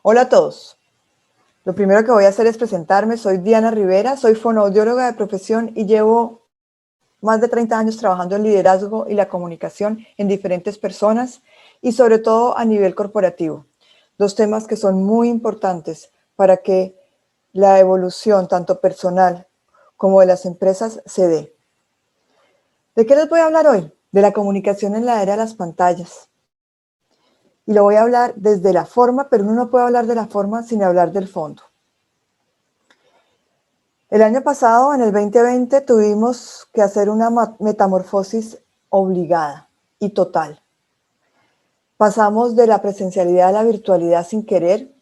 Hola a todos. Lo primero que voy a hacer es presentarme. Soy Diana Rivera, soy fonoaudióloga de profesión y llevo más de 30 años trabajando en liderazgo y la comunicación en diferentes personas y sobre todo a nivel corporativo. Dos temas que son muy importantes para que la evolución tanto personal como de las empresas se dé. ¿De qué les voy a hablar hoy? De la comunicación en la era de las pantallas. Y lo voy a hablar desde la forma, pero uno no puede hablar de la forma sin hablar del fondo. El año pasado, en el 2020, tuvimos que hacer una metamorfosis obligada y total. Pasamos de la presencialidad a la virtualidad sin querer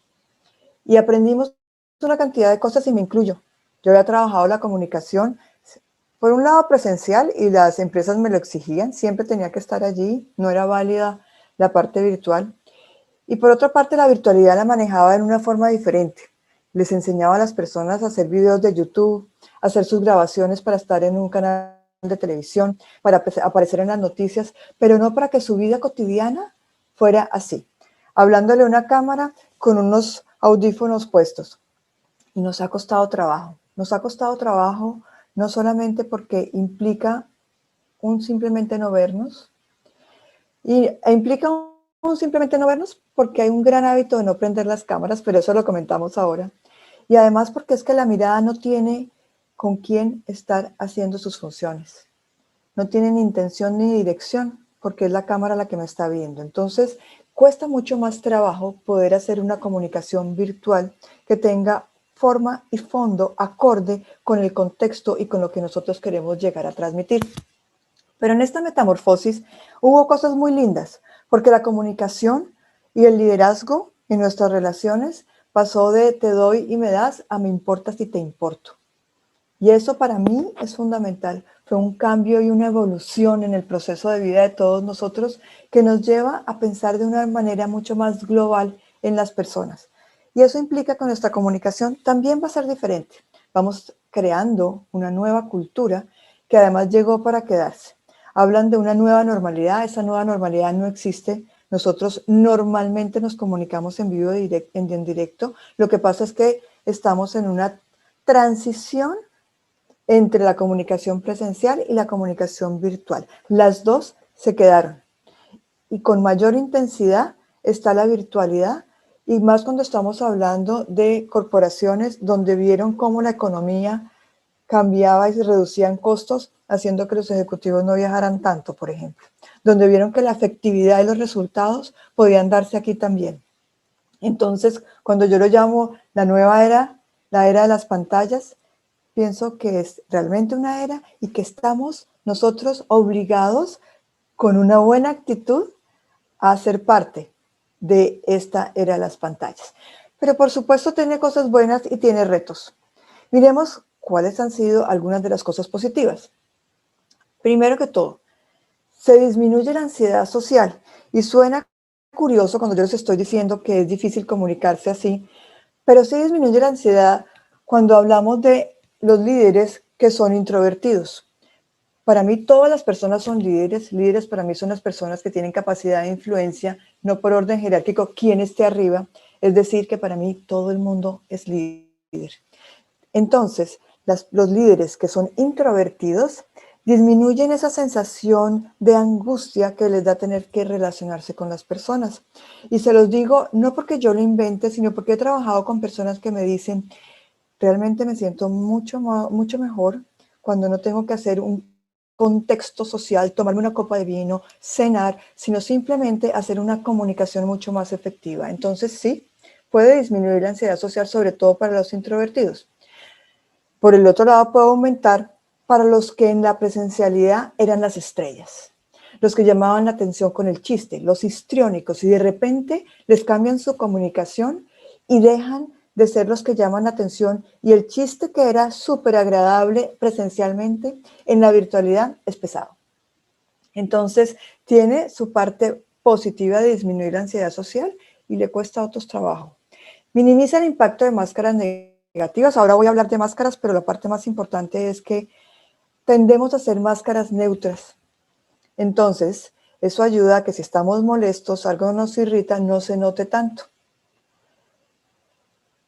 y aprendimos una cantidad de cosas y me incluyo. Yo había trabajado la comunicación, por un lado presencial y las empresas me lo exigían, siempre tenía que estar allí, no era válida la parte virtual. Y por otra parte, la virtualidad la manejaba en una forma diferente. Les enseñaba a las personas a hacer videos de YouTube, a hacer sus grabaciones para estar en un canal de televisión, para aparecer en las noticias, pero no para que su vida cotidiana fuera así, hablándole a una cámara con unos audífonos puestos. Y nos ha costado trabajo no solamente porque implica un simplemente no vernos, e implica un simplemente no vernos porque hay un gran hábito de no prender las cámaras, pero eso lo comentamos ahora. Y además porque es que la mirada no tiene con quién estar haciendo sus funciones. No tiene ni intención ni dirección porque es la cámara la que me está viendo. Entonces, cuesta mucho más trabajo poder hacer una comunicación virtual que tenga forma y fondo acorde con el contexto y con lo que nosotros queremos llegar a transmitir. Pero en esta metamorfosis hubo cosas muy lindas, porque la comunicación y el liderazgo en nuestras relaciones pasó de te doy y me das a me importas y te importo. Y eso para mí es fundamental. Fue un cambio y una evolución en el proceso de vida de todos nosotros que nos lleva a pensar de una manera mucho más global en las personas. Y eso implica que nuestra comunicación también va a ser diferente. Vamos creando una nueva cultura que además llegó para quedarse. Hablan de una nueva normalidad. Esa nueva normalidad no existe. Nosotros normalmente nos comunicamos en vivo en directo. Lo que pasa es que estamos en una transición entre la comunicación presencial y la comunicación virtual. Las dos se quedaron. Y con mayor intensidad está la virtualidad, y más cuando estamos hablando de corporaciones donde vieron cómo la economía cambiaba y se reducían costos, haciendo que los ejecutivos no viajaran tanto, por ejemplo. Donde vieron que la efectividad y los resultados podían darse aquí también. Entonces, cuando yo lo llamo la nueva era, la era de las pantallas, pienso que es realmente una era y que estamos nosotros obligados con una buena actitud a ser parte de esta era de las pantallas. Pero por supuesto tiene cosas buenas y tiene retos. Miremos cuáles han sido algunas de las cosas positivas. Primero que todo, se disminuye la ansiedad social y suena curioso cuando yo les estoy diciendo que es difícil comunicarse así, pero se disminuye la ansiedad cuando hablamos de los líderes que son introvertidos. Para mí todas las personas son líderes. Líderes para mí son las personas que tienen capacidad de influencia, no por orden jerárquico quién esté arriba. Es decir, que para mí todo el mundo es líder. Entonces, los líderes que son introvertidos disminuyen esa sensación de angustia que les da tener que relacionarse con las personas. Y se los digo no porque yo lo invente, sino porque he trabajado con personas que me dicen, realmente me siento mucho mejor cuando no tengo que hacer un contexto social, tomarme una copa de vino, cenar, sino simplemente hacer una comunicación mucho más efectiva. Entonces sí, puede disminuir la ansiedad social, sobre todo para los introvertidos. Por el otro lado, puede aumentar para los que en la presencialidad eran las estrellas, los que llamaban la atención con el chiste, los histriónicos, y de repente les cambian su comunicación y dejan de ser los que llaman la atención, y el chiste que era súper agradable presencialmente, en la virtualidad es pesado. Entonces, tiene su parte positiva de disminuir la ansiedad social y le cuesta a otros trabajo. Minimiza el impacto de máscaras negativas. Ahora voy a hablar de máscaras, pero la parte más importante es que tendemos a hacer máscaras neutras. Entonces, eso ayuda a que si estamos molestos, algo nos irrita, no se note tanto.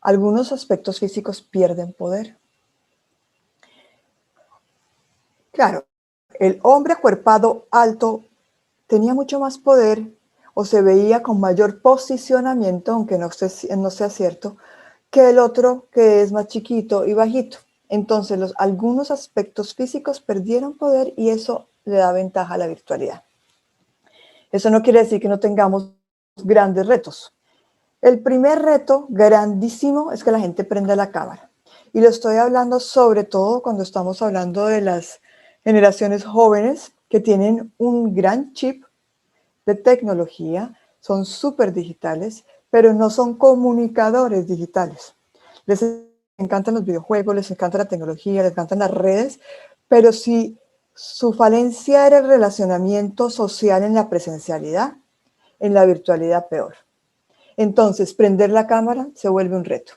algunos aspectos físicos pierden poder. Claro, el hombre acuerpado alto tenía mucho más poder o se veía con mayor posicionamiento, aunque no sea cierto, que el otro que es más chiquito y bajito. Entonces, algunos aspectos físicos perdieron poder y eso le da ventaja a la virtualidad. Eso no quiere decir que no tengamos grandes retos. El primer reto grandísimo es que la gente prenda la cámara. Y lo estoy hablando sobre todo cuando estamos hablando de las generaciones jóvenes que tienen un gran chip de tecnología, son súper digitales, pero no son comunicadores digitales. Les encantan los videojuegos, les encanta la tecnología, les encantan las redes, pero si su falencia era el relacionamiento social en la presencialidad, en la virtualidad peor. Entonces, prender la cámara se vuelve un reto.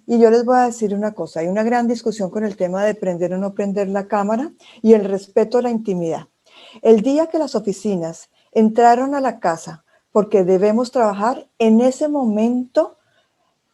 Y yo les voy a decir una cosa, hay una gran discusión con el tema de prender o no prender la cámara y el respeto a la intimidad. El día que las oficinas entraron a la casa porque debemos trabajar, en ese momento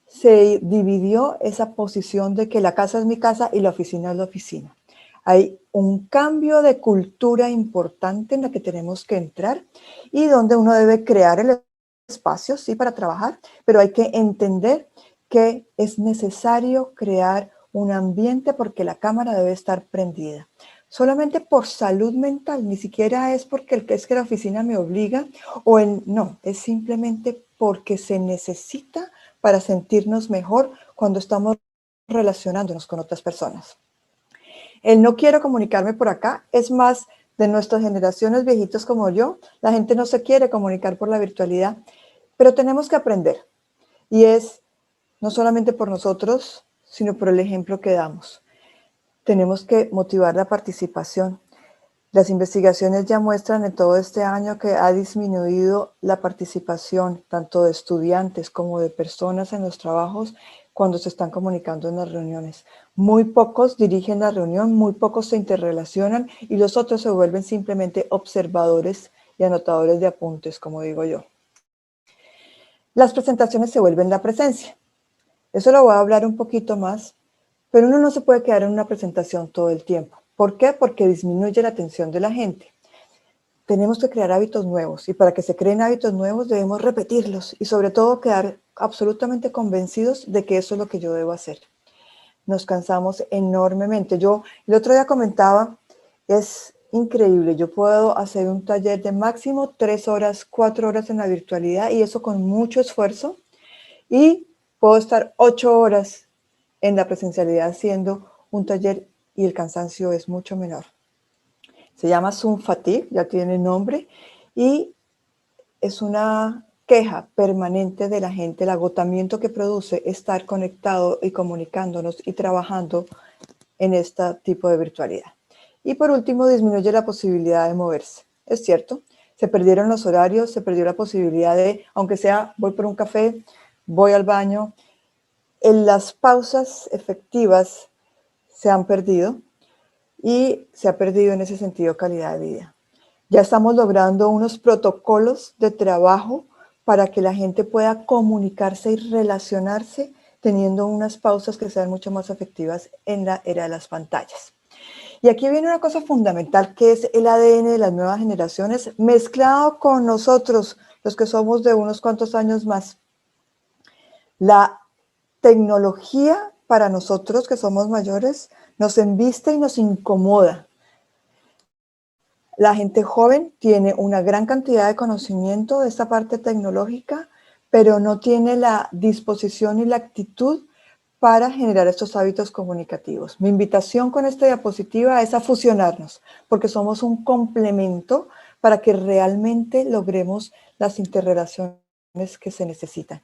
se dividió esa posición de que la casa es mi casa y la oficina es la oficina. Hay un cambio de cultura importante en la que tenemos que entrar y donde uno debe crear el espacio, sí, para trabajar, pero hay que entender que es necesario crear un ambiente porque la cámara debe estar prendida. Solamente por salud mental, ni siquiera es porque es que la oficina me obliga no, es simplemente porque se necesita para sentirnos mejor cuando estamos relacionándonos con otras personas. El no quiero comunicarme por acá es más de nuestras generaciones viejitos como yo. La gente no se quiere comunicar por la virtualidad, pero tenemos que aprender. Y es no solamente por nosotros, sino por el ejemplo que damos. Tenemos que motivar la participación. Las investigaciones ya muestran en todo este año que ha disminuido la participación tanto de estudiantes como de personas en los trabajos cuando se están comunicando en las reuniones. Muy pocos dirigen la reunión, muy pocos se interrelacionan y los otros se vuelven simplemente observadores y anotadores de apuntes, como digo yo. Las presentaciones se vuelven la presencia. Eso lo voy a hablar un poquito más, pero uno no se puede quedar en una presentación todo el tiempo. ¿Por qué? Porque disminuye la atención de la gente. Tenemos que crear hábitos nuevos y para que se creen hábitos nuevos debemos repetirlos y sobre todo quedar absolutamente convencidos de que eso es lo que yo debo hacer. Nos cansamos enormemente. Yo el otro día comentaba, es increíble, yo puedo hacer un taller de máximo 3 horas, 4 horas en la virtualidad y eso con mucho esfuerzo y puedo estar 8 horas en la presencialidad haciendo un taller y el cansancio es mucho menor. Se llama Zoom Fatigue, ya tiene nombre, y es una queja permanente de la gente, el agotamiento que produce estar conectado y comunicándonos y trabajando en este tipo de virtualidad. Y por último, disminuye la posibilidad de moverse. Es cierto, se perdieron los horarios, se perdió la posibilidad de, aunque sea, voy por un café, voy al baño. En las pausas efectivas se han perdido y se ha perdido en ese sentido calidad de vida. Ya estamos logrando unos protocolos de trabajo para que la gente pueda comunicarse y relacionarse teniendo unas pausas que sean mucho más efectivas en la era de las pantallas. Y aquí viene una cosa fundamental que es el ADN de las nuevas generaciones mezclado con nosotros, los que somos de unos cuantos años más. La tecnología para nosotros que somos mayores nos embiste y nos incomoda. La gente joven tiene una gran cantidad de conocimiento de esta parte tecnológica, pero no tiene la disposición y la actitud para generar estos hábitos comunicativos. Mi invitación con esta diapositiva es a fusionarnos, porque somos un complemento para que realmente logremos las interrelaciones que se necesitan.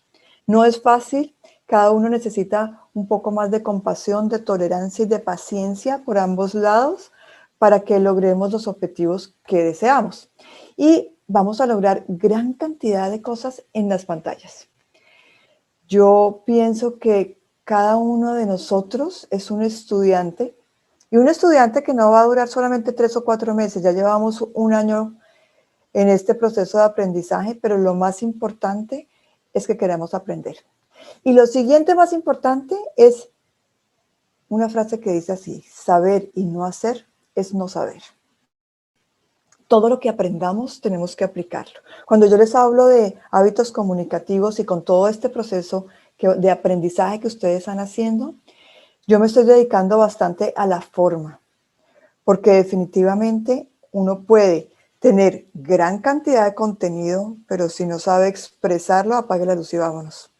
No es fácil, cada uno necesita un poco más de compasión, de tolerancia y de paciencia por ambos lados para que logremos los objetivos que deseamos. Y vamos a lograr gran cantidad de cosas en las pantallas. Yo pienso que cada uno de nosotros es un estudiante y un estudiante que no va a durar solamente 3 o 4 meses. Ya llevamos un año en este proceso de aprendizaje, pero lo más importante es que queremos aprender. Y lo siguiente más importante es una frase que dice así: saber y no hacer es no saber. Todo lo que aprendamos tenemos que aplicarlo. Cuando yo les hablo de hábitos comunicativos y con todo este proceso de aprendizaje que ustedes están haciendo, yo me estoy dedicando bastante a la forma, porque definitivamente uno puede tener gran cantidad de contenido, pero si no sabe expresarlo, apague la luz y vámonos.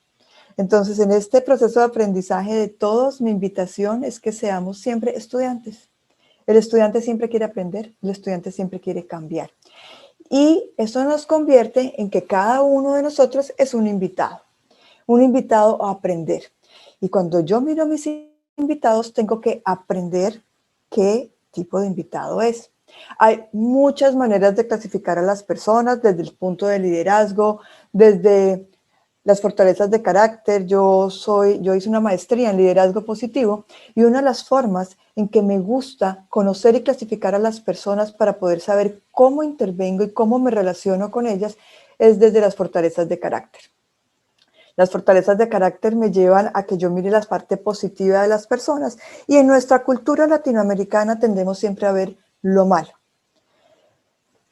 Entonces, en este proceso de aprendizaje de todos, mi invitación es que seamos siempre estudiantes. El estudiante siempre quiere aprender, el estudiante siempre quiere cambiar. Y eso nos convierte en que cada uno de nosotros es un invitado a aprender. Y cuando yo miro a mis invitados, tengo que aprender qué tipo de invitado es. Hay muchas maneras de clasificar a las personas desde el punto de liderazgo, desde las fortalezas de carácter. Yo hice una maestría en liderazgo positivo y una de las formas en que me gusta conocer y clasificar a las personas para poder saber cómo intervengo y cómo me relaciono con ellas es desde las fortalezas de carácter. Las fortalezas de carácter me llevan a que yo mire la parte positiva de las personas y en nuestra cultura latinoamericana tendemos siempre a ver lo malo.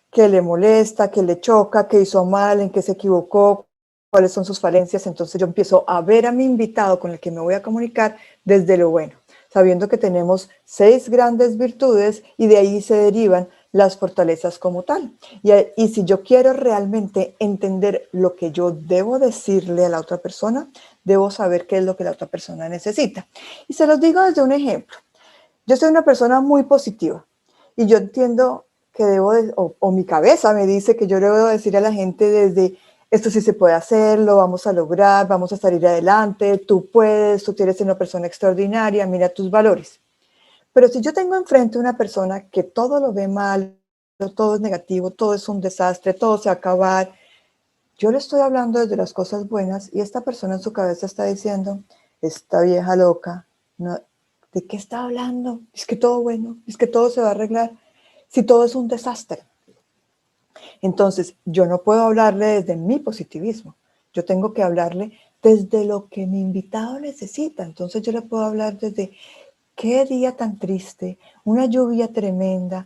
Que le molesta, que le choca, que hizo mal, en qué se equivocó, cuáles son sus falencias. Entonces yo empiezo a ver a mi invitado con el que me voy a comunicar desde lo bueno, sabiendo que tenemos 6 grandes virtudes y de ahí se derivan las fortalezas como tal. Y si yo quiero realmente entender lo que yo debo decirle a la otra persona, debo saber qué es lo que la otra persona necesita. Y se los digo desde un ejemplo. Yo soy una persona muy positiva y yo entiendo que o mi cabeza me dice que yo le debo decir a la gente desde esto sí se puede hacer, lo vamos a lograr, vamos a salir adelante, tú puedes, tú eres una persona extraordinaria, mira tus valores. Pero si yo tengo enfrente una persona que todo lo ve mal, todo es negativo, todo es un desastre, todo se va a acabar, yo le estoy hablando desde las cosas buenas y esta persona en su cabeza está diciendo, esta vieja loca, no, ¿de qué está hablando? Es que todo bueno, es que todo se va a arreglar, si todo es un desastre. Entonces, yo no puedo hablarle desde mi positivismo, yo tengo que hablarle desde lo que mi invitado necesita. Entonces yo le puedo hablar desde qué día tan triste, una lluvia tremenda,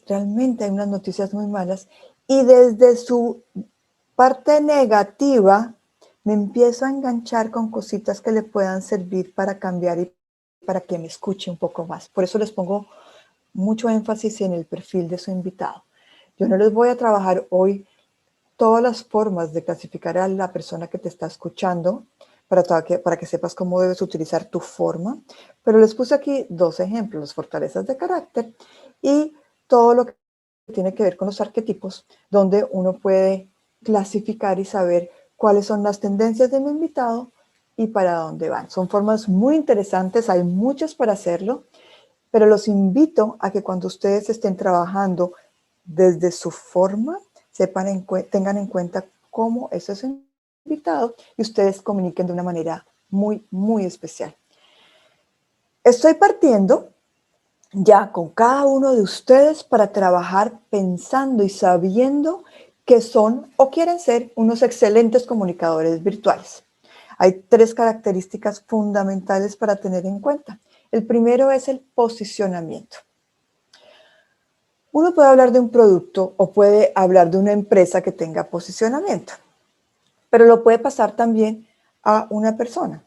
realmente hay unas noticias muy malas y desde su parte negativa me empiezo a enganchar con cositas que le puedan servir para cambiar y para que me escuche un poco más. Por eso les pongo mucho énfasis en el perfil de su invitado. Yo no les voy a trabajar hoy todas las formas de clasificar a la persona que te está escuchando para que sepas cómo debes utilizar tu forma, pero les puse aquí 2 ejemplos, las fortalezas de carácter y todo lo que tiene que ver con los arquetipos, donde uno puede clasificar y saber cuáles son las tendencias de mi invitado y para dónde van. Son formas muy interesantes, hay muchas para hacerlo, pero los invito a que cuando ustedes estén trabajando desde su forma, tengan en cuenta cómo es ese invitado y ustedes comuniquen de una manera muy, muy especial. Estoy partiendo ya con cada uno de ustedes para trabajar pensando y sabiendo que son o quieren ser unos excelentes comunicadores virtuales. Hay 3 características fundamentales para tener en cuenta. El primero es el posicionamiento. Uno puede hablar de un producto o puede hablar de una empresa que tenga posicionamiento, pero lo puede pasar también a una persona,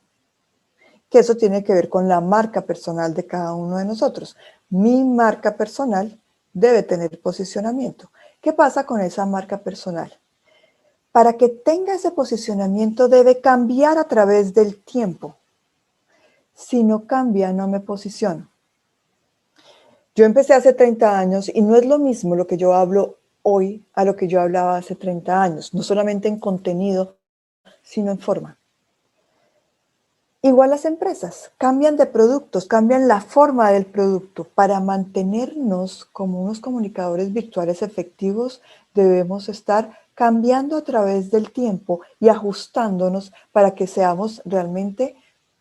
que eso tiene que ver con la marca personal de cada uno de nosotros. Mi marca personal debe tener posicionamiento. ¿Qué pasa con esa marca personal? Para que tenga ese posicionamiento debe cambiar a través del tiempo. Si no cambia, no me posiciono. Yo empecé hace 30 años y no es lo mismo lo que yo hablo hoy a lo que yo hablaba hace 30 años, no solamente en contenido, sino en forma. Igual las empresas cambian de productos, cambian la forma del producto. Para mantenernos como unos comunicadores virtuales efectivos, debemos estar cambiando a través del tiempo y ajustándonos para que seamos realmente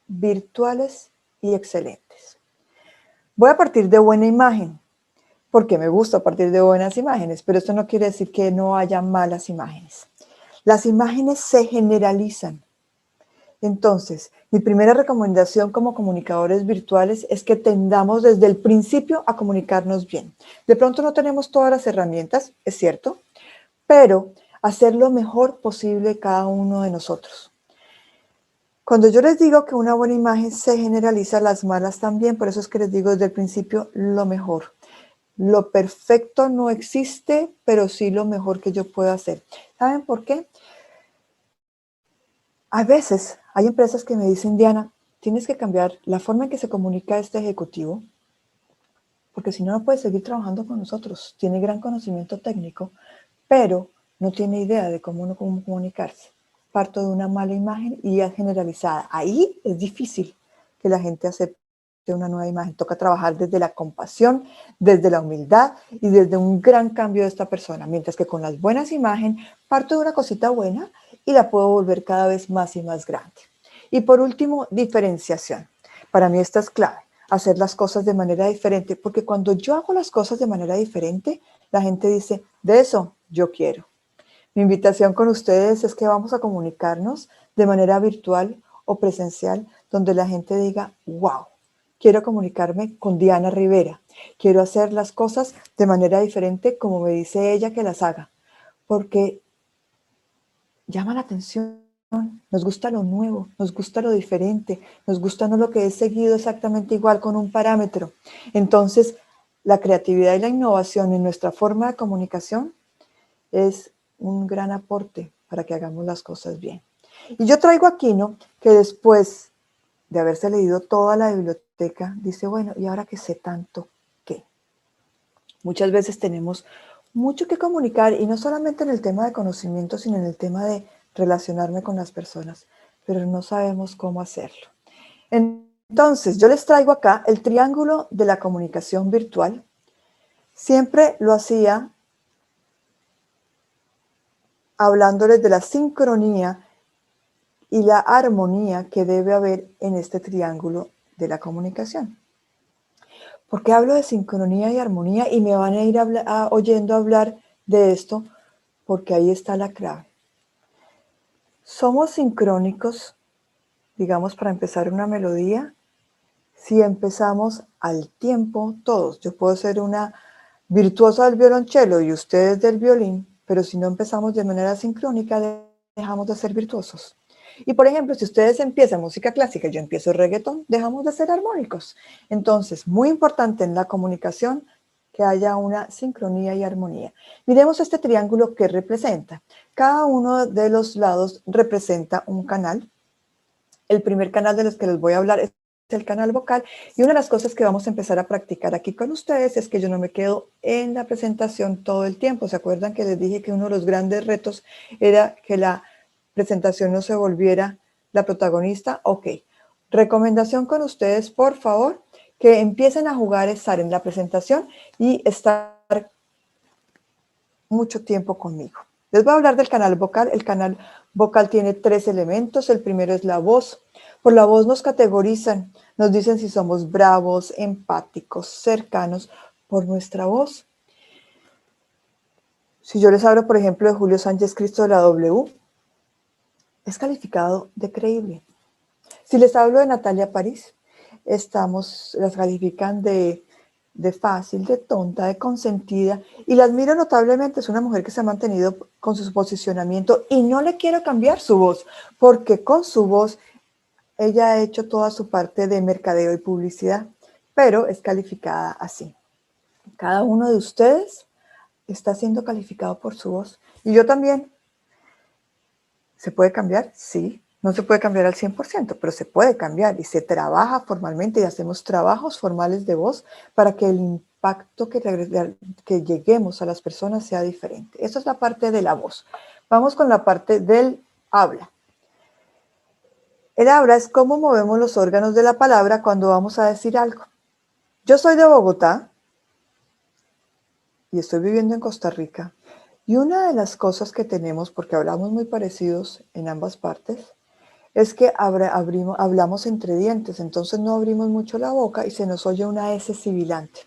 virtuales y excelentes. Voy a partir de buena imagen, porque me gusta partir de buenas imágenes, pero esto no quiere decir que no haya malas imágenes. Las imágenes se generalizan. Entonces, mi primera recomendación como comunicadores virtuales es que tendamos desde el principio a comunicarnos bien. De pronto no tenemos todas las herramientas, es cierto, pero hacer lo mejor posible cada uno de nosotros. Cuando yo les digo que una buena imagen se generaliza, las malas también, por eso es que les digo desde el principio lo mejor. Lo perfecto no existe, pero sí lo mejor que yo puedo hacer. ¿Saben por qué? A veces hay empresas que me dicen, Diana, tienes que cambiar la forma en que se comunica este ejecutivo, porque si no, no puede seguir trabajando con nosotros. Tiene gran conocimiento técnico, pero no tiene idea de cómo comunicarse. Parto de una mala imagen y ya generalizada. Ahí es difícil que la gente acepte una nueva imagen. Toca trabajar desde la compasión, desde la humildad y desde un gran cambio de esta persona. Mientras que con las buenas imágenes, parto de una cosita buena y la puedo volver cada vez más y más grande. Y por último, diferenciación. Para mí esta es clave, hacer las cosas de manera diferente, porque cuando yo hago las cosas de manera diferente, la gente dice, de eso yo quiero. Mi invitación con ustedes es que vamos a comunicarnos de manera virtual o presencial, donde la gente diga, wow, quiero comunicarme con Diana Rivera, quiero hacer las cosas de manera diferente como me dice ella que las haga, porque llama la atención, nos gusta lo nuevo, nos gusta lo diferente, nos gusta no lo que es seguido exactamente igual con un parámetro. Entonces, la creatividad y la innovación en nuestra forma de comunicación es un gran aporte para que hagamos las cosas bien. Y yo traigo aquí, ¿no?, que después de haberse leído toda la biblioteca, dice, bueno, ¿y ahora que sé tanto qué? Muchas veces tenemos mucho que comunicar y no solamente en el tema de conocimiento, sino en el tema de relacionarme con las personas, pero no sabemos cómo hacerlo. Entonces, yo les traigo acá el triángulo de la comunicación virtual. Siempre lo hacía hablándoles de la sincronía y la armonía que debe haber en este triángulo de la comunicación. ¿Por qué hablo de sincronía y armonía? Y me van a ir oyendo hablar de esto, porque ahí está la clave. Somos sincrónicos, digamos, para empezar una melodía, si empezamos al tiempo todos. Yo puedo ser una virtuosa del violonchelo y ustedes del violín, pero si no empezamos de manera sincrónica, dejamos de ser virtuosos. Y por ejemplo, si ustedes empiezan música clásica y yo empiezo reggaetón, dejamos de ser armónicos. Entonces, muy importante en la comunicación que haya una sincronía y armonía. Miremos este triángulo que representa. Cada uno de los lados representa un canal. El primer canal de los que les voy a hablar es el canal vocal, y una de las cosas que vamos a empezar a practicar aquí con ustedes es que yo no me quedo en la presentación todo el tiempo. ¿Se acuerdan que les dije que uno de los grandes retos era que la presentación no se volviera la protagonista? Ok. Recomendación con ustedes, por favor, que empiecen a jugar, estar en la presentación y estar mucho tiempo conmigo. Les voy a hablar del canal vocal. El canal vocal tiene 3 elementos. El primero es la voz. Por la voz nos categorizan, nos dicen si somos bravos, empáticos, cercanos, por nuestra voz. Si yo les hablo, por ejemplo, de Julio Sánchez Cristo de la W, es calificado de creíble. Si les hablo de Natalia París, las califican de fácil, de tonta, de consentida, y la admiro notablemente. Es una mujer que se ha mantenido con su posicionamiento y no le quiero cambiar su voz, porque con su voz ella ha hecho toda su parte de mercadeo y publicidad, pero es calificada así. Cada uno de ustedes está siendo calificado por su voz, y yo también. ¿Se puede cambiar? Sí. No se puede cambiar al 100%, pero se puede cambiar y se trabaja formalmente y hacemos trabajos formales de voz para que el impacto que lleguemos a las personas sea diferente. Esa es la parte de la voz. Vamos con la parte del habla. El habla es cómo movemos los órganos de la palabra cuando vamos a decir algo. Yo soy de Bogotá y estoy viviendo en Costa Rica. Y una de las cosas que tenemos, porque hablamos muy parecidos en ambas partes, es que hablamos entre dientes, entonces no abrimos mucho la boca y se nos oye una S sibilante.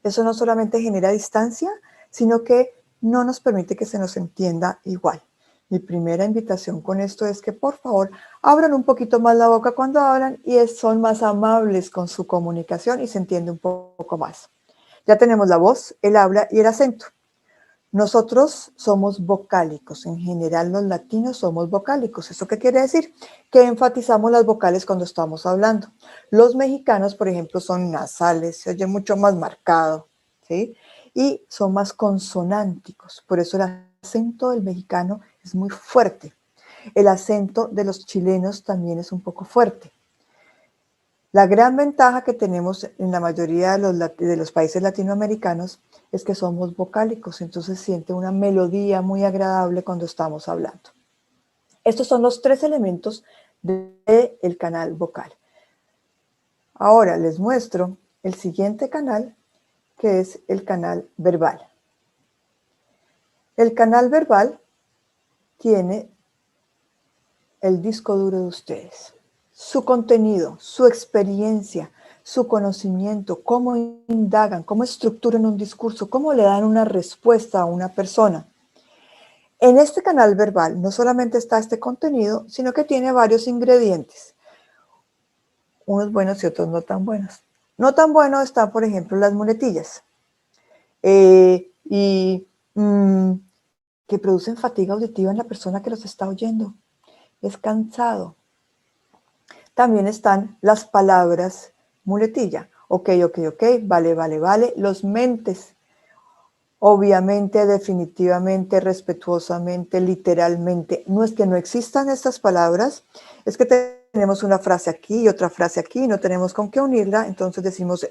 Eso no solamente genera distancia, sino que no nos permite que se nos entienda igual. Mi primera invitación con esto es que por favor abran un poquito más la boca cuando hablan y son más amables con su comunicación y se entiende un poco más. Ya tenemos la voz, el habla y el acento. Nosotros somos vocálicos, en general los latinos somos vocálicos. ¿Eso qué quiere decir? Que enfatizamos las vocales cuando estamos hablando. Los mexicanos, por ejemplo, son nasales, se oye mucho más marcado, ¿sí? Y son más consonánticos, por eso el acento del mexicano es muy fuerte. El acento de los chilenos también es un poco fuerte. La gran ventaja que tenemos en la mayoría de los países latinoamericanos es que somos vocálicos, entonces siente una melodía muy agradable cuando estamos hablando. Estos son los 3 elementos del canal vocal. Ahora les muestro el siguiente canal, que es el canal verbal. El canal verbal tiene el disco duro de ustedes, su contenido, su experiencia, su conocimiento, cómo indagan, cómo estructuran un discurso, cómo le dan una respuesta a una persona. En este canal verbal no solamente está este contenido, sino que tiene varios ingredientes, unos buenos y otros no tan buenos. No tan bueno están, por ejemplo, las muletillas que producen fatiga auditiva en la persona que los está oyendo. Es cansado. También están las palabras muletilla. Ok, ok, ok, vale, vale, vale. Los mentes. Obviamente, definitivamente, respetuosamente, literalmente. No es que no existan estas palabras, es que tenemos una frase aquí y otra frase aquí y no tenemos con qué unirla, entonces decimos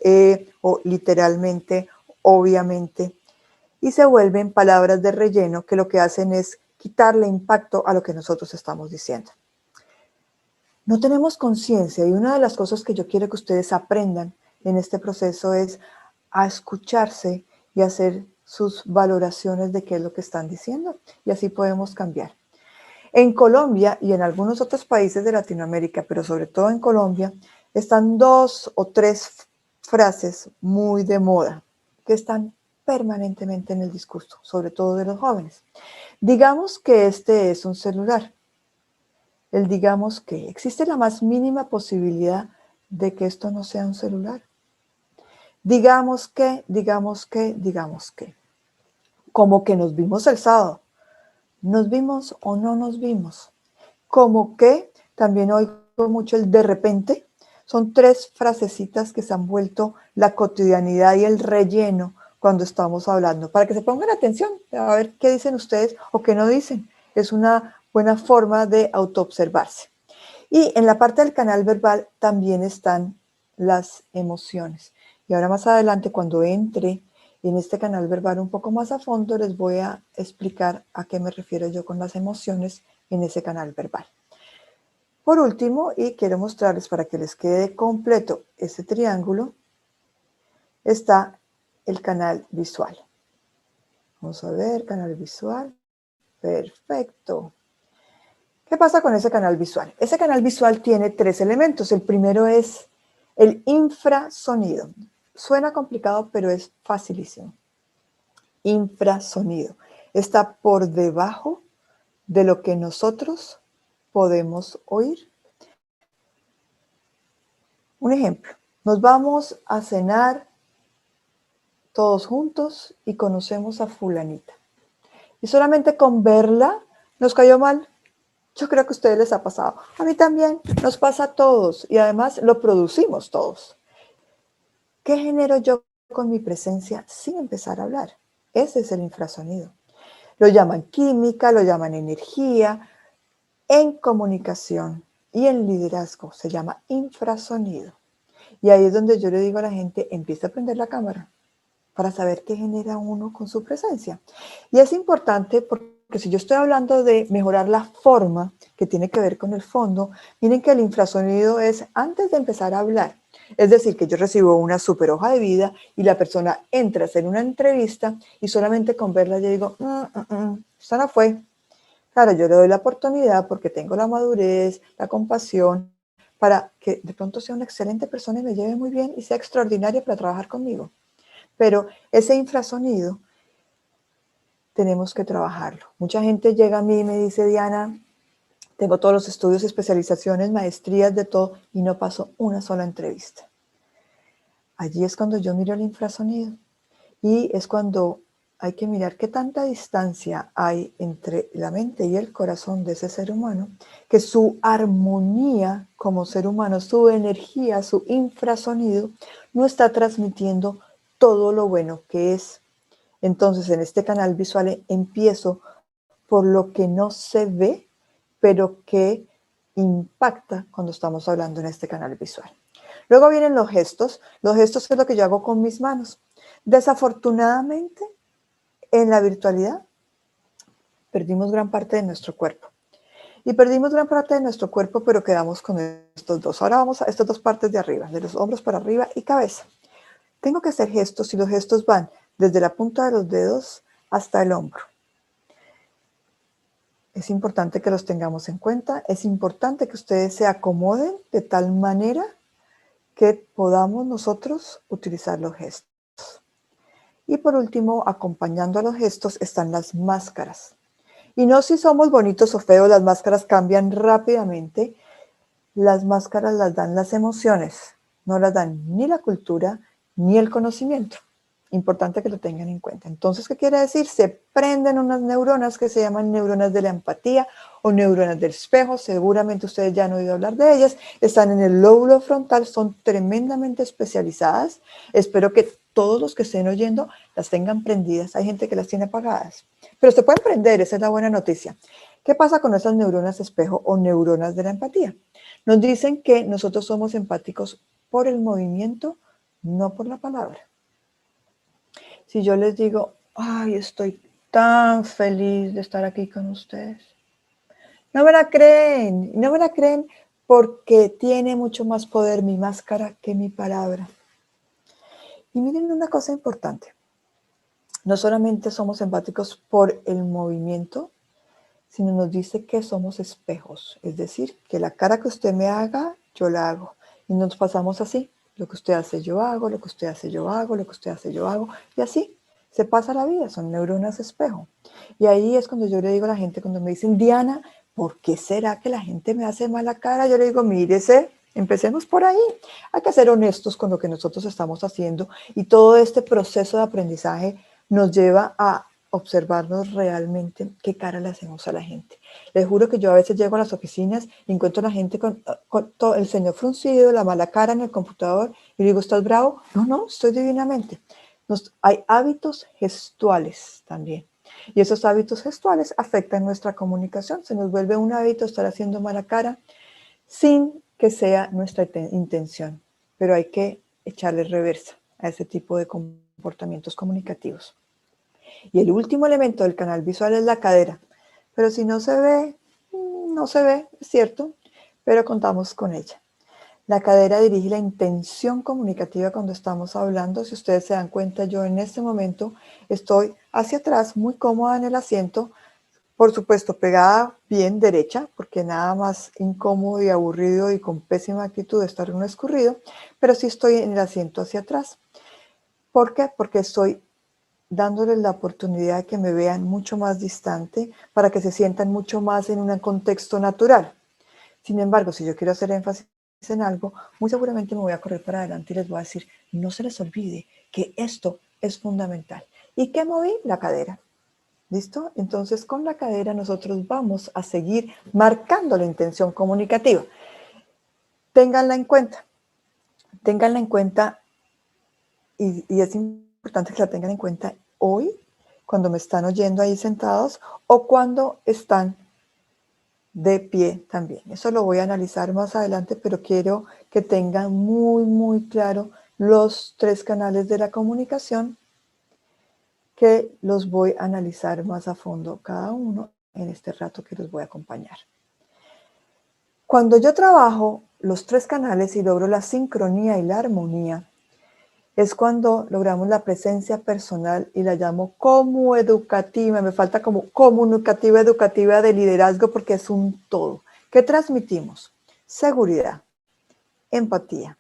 o literalmente, obviamente. Y se vuelven palabras de relleno que lo que hacen es quitarle impacto a lo que nosotros estamos diciendo. No tenemos conciencia y una de las cosas que yo quiero que ustedes aprendan en este proceso es a escucharse y hacer sus valoraciones de qué es lo que están diciendo y así podemos cambiar. En Colombia y en algunos otros países de Latinoamérica, pero sobre todo en Colombia, están 2 o 3 frases muy de moda que están permanentemente en el discurso, sobre todo de los jóvenes. Digamos que este es un celular. Digamos que existe la más mínima posibilidad de que esto no sea un celular. Digamos que. Como que nos vimos el sábado. ¿Nos vimos o no nos vimos? Como que, también oigo mucho el de repente. Son 3 frasecitas que se han vuelto la cotidianidad y el relleno cuando estamos hablando. Para que se pongan atención, a ver qué dicen ustedes o qué no dicen. Es una buena forma de autoobservarse. Y en la parte del canal verbal también están las emociones. Y ahora más adelante, cuando entre en este canal verbal un poco más a fondo, les voy a explicar a qué me refiero yo con las emociones en ese canal verbal. Por último, y quiero mostrarles para que les quede completo este triángulo, está el canal visual. Vamos a ver, canal visual. Perfecto. ¿Qué pasa con ese canal visual? Ese canal visual tiene 3 elementos. El primero es el infrasonido. Suena complicado, pero es facilísimo. Infrasonido. Está por debajo de lo que nosotros podemos oír. Un ejemplo. Nos vamos a cenar todos juntos y conocemos a fulanita. Y solamente con verla nos cayó mal. Yo creo que a ustedes les ha pasado. A mí también, nos pasa a todos y además lo producimos todos. ¿Qué genero yo con mi presencia sin empezar a hablar? Ese es el infrasonido. Lo llaman química, lo llaman energía. En comunicación y en liderazgo se llama infrasonido. Y ahí es donde yo le digo a la gente, empieza a prender la cámara para saber qué genera uno con su presencia. Y es importante porque si yo estoy hablando de mejorar la forma, que tiene que ver con el fondo, miren que el infrasonido es antes de empezar a hablar. Es decir, que yo recibo una super hoja de vida y la persona entra a hacer una entrevista y solamente con verla yo digo, esta no fue. Claro, yo le doy la oportunidad porque tengo la madurez, la compasión, para que de pronto sea una excelente persona y me lleve muy bien y sea extraordinaria para trabajar conmigo. Pero ese infrasonido tenemos que trabajarlo. Mucha gente llega a mí y me dice, Diana, tengo todos los estudios, especializaciones, maestrías, de todo, y no paso una sola entrevista. Allí es cuando yo miro el infrasonido y es cuando hay que mirar qué tanta distancia hay entre la mente y el corazón de ese ser humano, que su armonía como ser humano, su energía, su infrasonido, no está transmitiendo todo lo bueno que es. Entonces, en este canal visual empiezo por lo que no se ve, pero que impacta cuando estamos hablando en este canal visual. Luego vienen los gestos. Los gestos es lo que yo hago con mis manos. Desafortunadamente, en la virtualidad, perdimos gran parte de nuestro cuerpo. Y perdimos gran parte de nuestro cuerpo, pero quedamos con estos dos. Ahora vamos a estas dos partes de arriba, de los hombros para arriba y cabeza. Tengo que hacer gestos y los gestos van desde la punta de los dedos hasta el hombro. Es importante que los tengamos en cuenta. Es importante que ustedes se acomoden de tal manera que podamos nosotros utilizar los gestos. Y por último, acompañando a los gestos están las máscaras. Y no si somos bonitos o feos, las máscaras cambian rápidamente. Las máscaras las dan las emociones, no las dan ni la cultura ni el conocimiento. Importante que lo tengan en cuenta. Entonces, ¿qué quiere decir? Se prenden unas neuronas que se llaman neuronas de la empatía o neuronas del espejo. Seguramente ustedes ya han oído hablar de ellas. Están en el lóbulo frontal, son tremendamente especializadas. Espero que todos los que estén oyendo las tengan prendidas. Hay gente que las tiene apagadas, pero se pueden prender, esa es la buena noticia. ¿Qué pasa con esas neuronas espejo o neuronas de la empatía? Nos dicen que nosotros somos empáticos por el movimiento, no por la palabra. Si yo les digo, ay, estoy tan feliz de estar aquí con ustedes, no me la creen, no me la creen porque tiene mucho más poder mi máscara que mi palabra. Y miren una cosa importante, no solamente somos empáticos por el movimiento, sino nos dice que somos espejos, es decir, que la cara que usted me haga, yo la hago. Y nos pasamos así, lo que usted hace yo hago, lo que usted hace yo hago, lo que usted hace yo hago, y así se pasa la vida, son neuronas espejo. Y ahí es cuando yo le digo a la gente, cuando me dicen, Diana, ¿por qué será que la gente me hace mala cara? Yo le digo, mírese, empecemos por ahí. Hay que ser honestos con lo que nosotros estamos haciendo y todo este proceso de aprendizaje nos lleva a observarnos realmente qué cara le hacemos a la gente. Les juro que yo a veces llego a las oficinas y encuentro a la gente con todo el ceño fruncido, la mala cara en el computador y digo, ¿estás bravo? No, no, estoy divinamente. Hay hábitos gestuales también. Y esos hábitos gestuales afectan nuestra comunicación. Se nos vuelve un hábito estar haciendo mala cara sin que sea nuestra intención. Pero hay que echarle reversa a ese tipo de comportamientos comunicativos. Y el último elemento del canal visual es la cadera. Pero si no se ve, no se ve, es cierto, pero contamos con ella. La cadera dirige la intención comunicativa cuando estamos hablando. Si ustedes se dan cuenta, yo en este momento estoy hacia atrás, muy cómoda en el asiento, por supuesto pegada bien derecha, porque nada más incómodo y aburrido y con pésima actitud de estar en un escurrido, pero sí estoy en el asiento hacia atrás. ¿Por qué? Porque estoy dándoles la oportunidad de que me vean mucho más distante para que se sientan mucho más en un contexto natural. Sin embargo, si yo quiero hacer énfasis en algo, muy seguramente me voy a correr para adelante y les voy a decir, no se les olvide que esto es fundamental. ¿Y qué moví? La cadera. ¿Listo? Entonces, con la cadera nosotros vamos a seguir marcando la intención comunicativa. Ténganla en cuenta y es importante que la tengan en cuenta hoy, cuando me están oyendo ahí sentados o cuando están de pie también. Eso lo voy a analizar más adelante, pero quiero que tengan muy, muy claro los 3 canales de la comunicación que los voy a analizar más a fondo cada uno en este rato que los voy a acompañar. Cuando yo trabajo los 3 canales y logro la sincronía y la armonía, es cuando logramos la presencia personal y la llamo como educativa, me falta como comunicativa, educativa de liderazgo porque es un todo. ¿Qué transmitimos? Seguridad, empatía,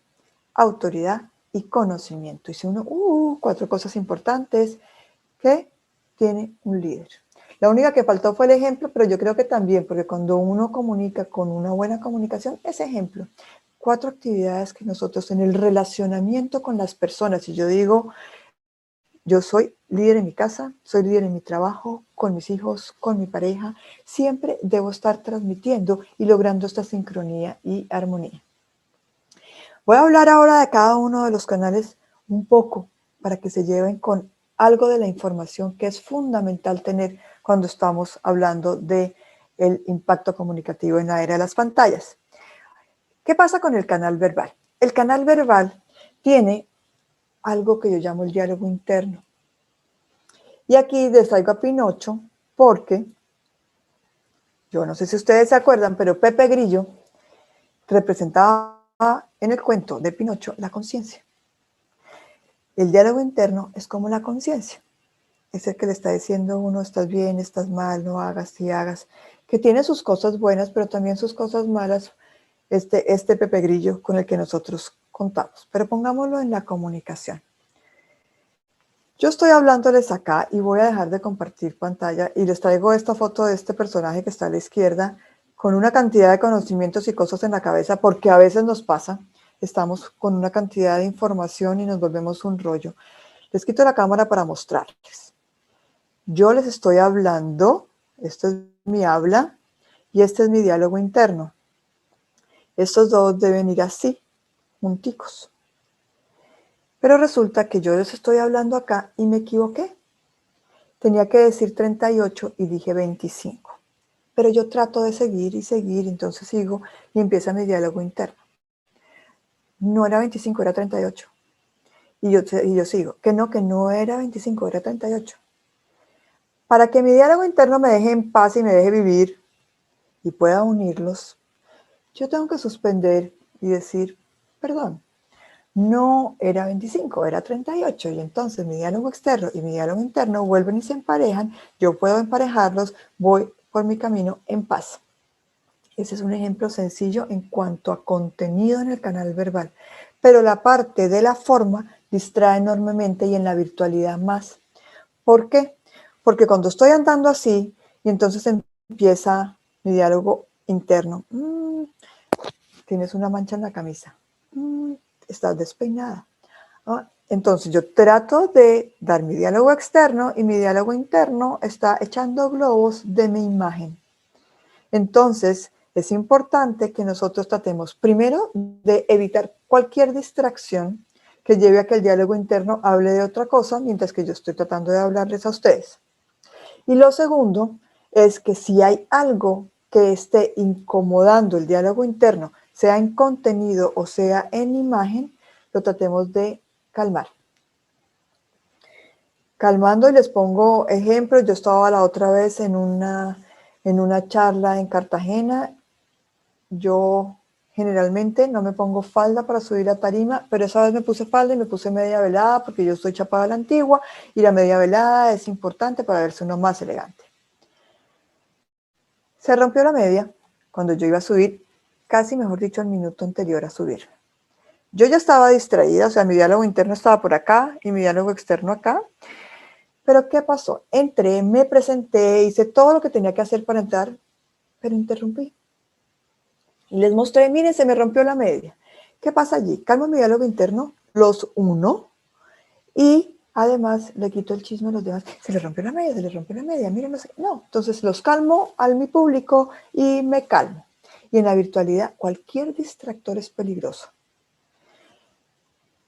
autoridad y conocimiento. Y si uno, 4 cosas importantes que tiene un líder. La única que faltó fue el ejemplo, pero yo creo que también, porque cuando uno comunica con una buena comunicación, es ejemplo. 4 actividades que nosotros en el relacionamiento con las personas, y yo digo, yo soy líder en mi casa, soy líder en mi trabajo, con mis hijos, con mi pareja, siempre debo estar transmitiendo y logrando esta sincronía y armonía. Voy a hablar ahora de cada uno de los canales un poco para que se lleven con algo de la información que es fundamental tener cuando estamos hablando de el impacto comunicativo en la era de las pantallas. ¿Qué pasa con el canal verbal? El canal verbal tiene algo que yo llamo el diálogo interno. Y aquí les traigo a Pinocho porque, yo no sé si ustedes se acuerdan, pero Pepe Grillo representaba en el cuento de Pinocho la conciencia. El diálogo interno es como la conciencia. Es el que le está diciendo a uno, estás bien, estás mal, no hagas, sí hagas. Que tiene sus cosas buenas, pero también sus cosas malas, este Pepe Grillo con el que nosotros contamos. Pero pongámoslo en la comunicación. Yo estoy hablándoles acá y voy a dejar de compartir pantalla y les traigo esta foto de este personaje que está a la izquierda con una cantidad de conocimientos y cosas en la cabeza, porque a veces nos pasa, estamos con una cantidad de información y nos volvemos un rollo. Les quito la cámara para mostrarles. Yo les estoy hablando, esto es mi habla y este es mi diálogo interno. Estos dos deben ir así, junticos. Pero resulta que yo les estoy hablando acá y me equivoqué. Tenía que decir 38 y dije 25. Pero yo trato de seguir y seguir, entonces sigo y empieza mi diálogo interno. No era 25, era 38. Y yo sigo, que no era 25, era 38. Para que mi diálogo interno me deje en paz y me deje vivir y pueda unirlos, yo tengo que suspender y decir, perdón, no era 25, era 38. Y entonces mi diálogo externo y mi diálogo interno vuelven y se emparejan. Yo puedo emparejarlos, voy por mi camino en paz. Ese es un ejemplo sencillo en cuanto a contenido en el canal verbal. Pero la parte de la forma distrae enormemente y en la virtualidad más. ¿Por qué? Porque cuando estoy andando así y entonces empieza mi diálogo interno. Tienes una mancha en la camisa. Estás despeinada. Entonces yo trato de dar mi diálogo externo y mi diálogo interno está echando globos de mi imagen. Entonces es importante que nosotros tratemos primero de evitar cualquier distracción que lleve a que el diálogo interno hable de otra cosa mientras que yo estoy tratando de hablarles a ustedes. Y lo segundo es que si hay algo que esté incomodando el diálogo interno, sea en contenido o sea en imagen, lo tratemos de calmar. Calmando, y les pongo ejemplos. Yo estaba la otra vez en una charla en Cartagena. Yo generalmente no me pongo falda para subir a tarima, pero esa vez me puse falda y me puse media velada porque yo soy chapada a la antigua y la media velada es importante para verse uno más elegante. Se rompió la media cuando yo iba a subir, casi mejor dicho, al minuto anterior a subir. Yo ya estaba distraída, o sea, mi diálogo interno estaba por acá y mi diálogo externo acá. Pero ¿qué pasó? Entré, me presenté, hice todo lo que tenía que hacer para entrar, pero interrumpí. Y les mostré, miren, se me rompió la media. ¿Qué pasa allí? Calmo mi diálogo interno, los uno y además le quito el chisme a los demás. Se le rompió la media, se le rompió la media, miren, no sé. No, entonces los calmo a mi público y me calmo. Y en la virtualidad cualquier distractor es peligroso.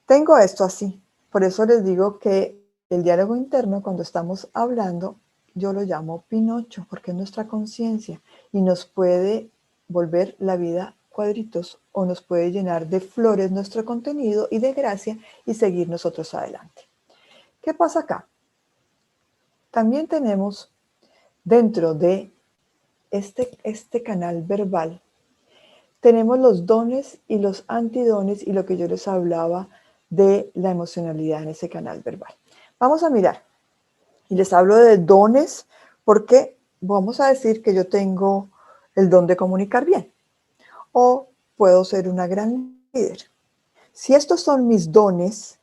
Tengo esto así, por eso les digo que el diálogo interno, cuando estamos hablando, yo lo llamo Pinocho, porque es nuestra conciencia y nos puede volver la vida cuadritos o nos puede llenar de flores nuestro contenido y de gracia y seguir nosotros adelante. ¿Qué pasa acá? También tenemos dentro de este canal verbal, tenemos los dones y los antidones y lo que yo les hablaba de la emocionalidad en ese canal verbal. Vamos a mirar y les hablo de dones porque vamos a decir que yo tengo el don de comunicar bien o puedo ser una gran líder. Si estos son mis dones,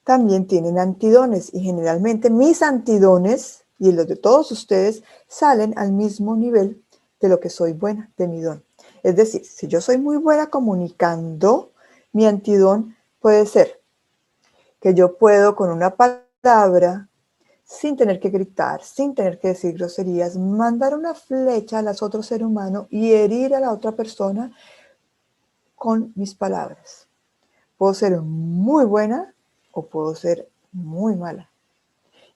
también tienen antidones y generalmente mis antidones y los de todos ustedes salen al mismo nivel de lo que soy buena, de mi don. Es decir, si yo soy muy buena comunicando, mi antidón puede ser que yo puedo con una palabra, sin tener que gritar, sin tener que decir groserías, mandar una flecha al otro ser humano y herir a la otra persona con mis palabras. Puedo ser muy buena o puedo ser muy mala.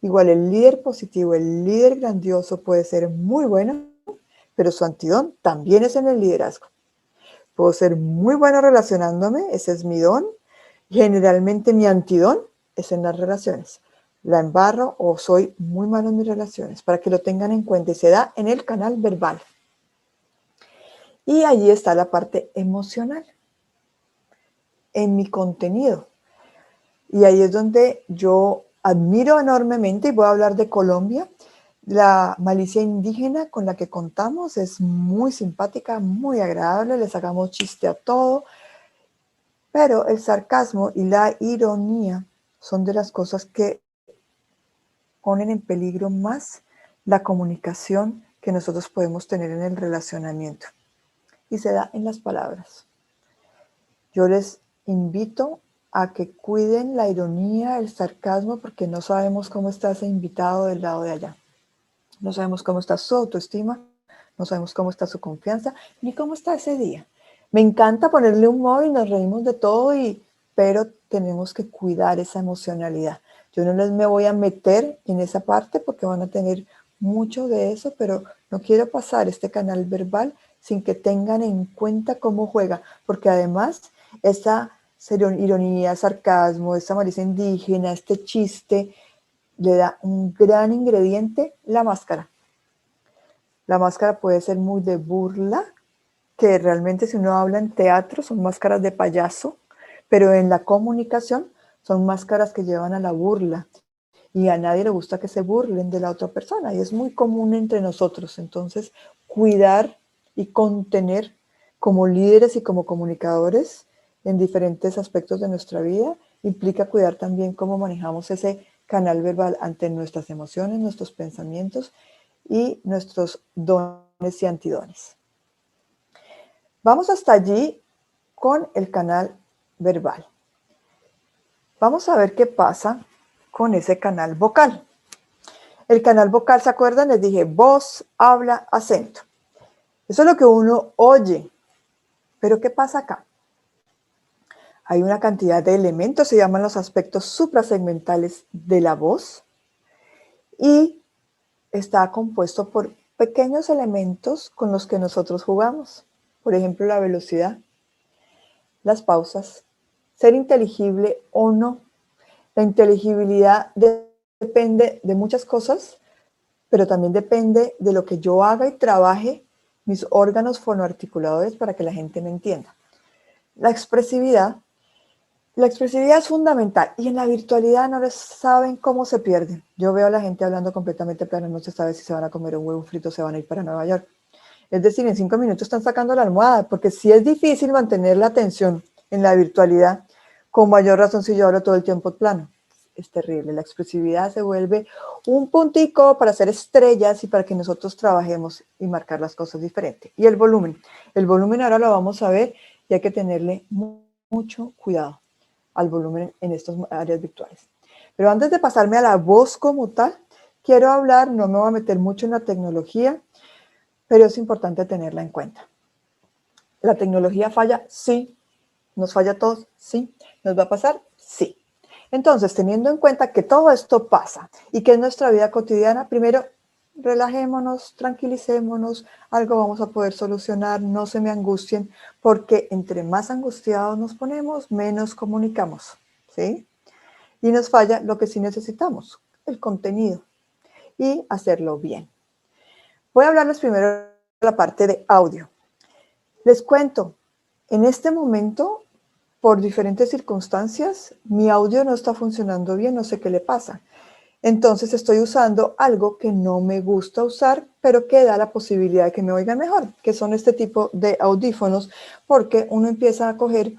Igual el líder positivo, el líder grandioso puede ser muy bueno, pero su antidón también es en el liderazgo. Puedo ser muy bueno relacionándome, ese es mi don. Generalmente mi antidón es en las relaciones. La embarro o soy muy malo en mis relaciones, para que lo tengan en cuenta, y se da en el canal verbal. Y allí está la parte emocional, en mi contenido. Y ahí es donde yo admiro enormemente, y voy a hablar de Colombia, la malicia indígena con la que contamos es muy simpática, muy agradable, le sacamos chiste a todo, pero el sarcasmo y la ironía son de las cosas que ponen en peligro más la comunicación que nosotros podemos tener en el relacionamiento. Y se da en las palabras. Yo les invito a que cuiden la ironía, el sarcasmo, porque no sabemos cómo está ese invitado del lado de allá. No sabemos cómo está su autoestima, no sabemos cómo está su confianza, ni cómo está ese día. Me encanta ponerle humor y nos reímos de todo, pero tenemos que cuidar esa emocionalidad. Yo no les me voy a meter en esa parte porque van a tener mucho de eso, pero no quiero pasar este canal verbal sin que tengan en cuenta cómo juega, porque además esa ironía, sarcasmo, esa malicia indígena, este chiste, le da un gran ingrediente la máscara. La máscara puede ser muy de burla, que realmente si uno habla en teatro son máscaras de payaso, pero en la comunicación son máscaras que llevan a la burla. Y a nadie le gusta que se burlen de la otra persona, y es muy común entre nosotros. Entonces, cuidar y contener como líderes y como comunicadores en diferentes aspectos de nuestra vida implica cuidar también cómo manejamos ese canal verbal ante nuestras emociones, nuestros pensamientos y nuestros dones y antidones. Vamos hasta allí con el canal verbal. Vamos a ver qué pasa con ese canal vocal. El canal vocal, ¿se acuerdan? Les dije voz, habla, acento. Eso es lo que uno oye. Pero ¿qué pasa acá? Hay una cantidad de elementos, se llaman los aspectos suprasegmentales de la voz, y está compuesto por pequeños elementos con los que nosotros jugamos. Por ejemplo, la velocidad, las pausas, ser inteligible o no. La inteligibilidad depende de muchas cosas, pero también depende de lo que yo haga y trabaje mis órganos fonoarticuladores para que la gente me entienda. La expresividad es fundamental, y en la virtualidad no les saben cómo se pierden. Yo veo a la gente hablando completamente plano, no se sabe si se van a comer un huevo frito o se van a ir para Nueva York. Es decir, en 5 minutos están sacando la almohada, porque si es difícil mantener la atención en la virtualidad, con mayor razón si yo hablo todo el tiempo plano. Es terrible, la expresividad se vuelve un puntico para hacer estrellas y para que nosotros trabajemos y marcar las cosas diferentes. Y el volumen ahora lo vamos a ver, y hay que tenerle mucho cuidado al volumen en estas áreas virtuales. Pero antes de pasarme a la voz como tal, quiero hablar, no me voy a meter mucho en la tecnología, pero es importante tenerla en cuenta. ¿La tecnología falla? Sí. ¿Nos falla a todos? Sí. ¿Nos va a pasar? Sí. Entonces, teniendo en cuenta que todo esto pasa y que es nuestra vida cotidiana, primero, relajémonos, tranquilicémonos, algo vamos a poder solucionar, no se me angustien, porque entre más angustiados nos ponemos, menos comunicamos, ¿sí? Y nos falla lo que sí necesitamos, el contenido, y hacerlo bien. Voy a hablarles primero de la parte de audio. Les cuento, en este momento, por diferentes circunstancias, mi audio no está funcionando bien, no sé qué le pasa. Entonces estoy usando algo que no me gusta usar, pero que da la posibilidad de que me oigan mejor, que son este tipo de audífonos, porque uno empieza a coger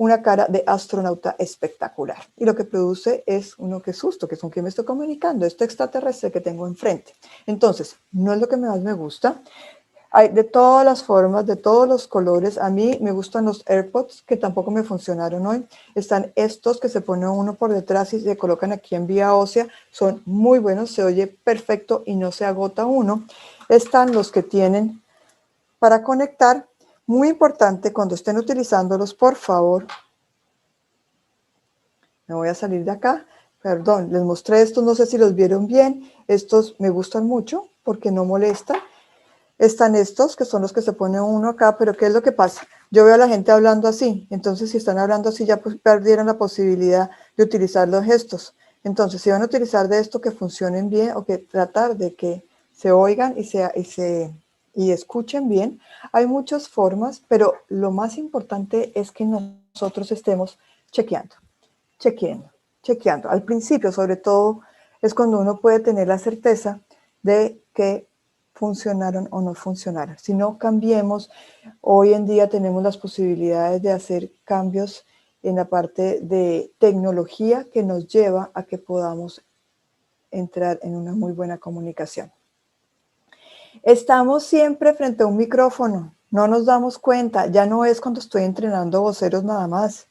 una cara de astronauta espectacular. Y lo que produce es uno que susto, que es con quien me estoy comunicando, este extraterrestre que tengo enfrente. Entonces, no es lo que más me gusta. Hay de todas las formas, de todos los colores. A mí me gustan los AirPods, que tampoco me funcionaron hoy. Están estos que se pone uno por detrás y se colocan aquí en vía ósea. Son muy buenos, se oye perfecto y no se agota uno. Están los que tienen para conectar. Muy importante, cuando estén utilizándolos, por favor, me voy a salir de acá. Perdón, les mostré estos, no sé si los vieron bien. Estos me gustan mucho porque no molestan. Están estos, que son los que se pone uno acá, pero ¿qué es lo que pasa? Yo veo a la gente hablando así, entonces si están hablando así ya pues perdieron la posibilidad de utilizar los gestos. Entonces, si van a utilizar de esto que funcionen bien o que tratar de que se oigan y escuchen bien, hay muchas formas, pero lo más importante es que nosotros estemos chequeando, chequeando. Al principio, sobre todo, es cuando uno puede tener la certeza de que funcionaron o no funcionaron. Si no, cambiemos. Hoy en día tenemos las posibilidades de hacer cambios en la parte de tecnología que nos lleva a que podamos entrar en una muy buena comunicación. Estamos siempre frente a un micrófono, no nos damos cuenta, ya no es cuando estoy entrenando voceros nada más.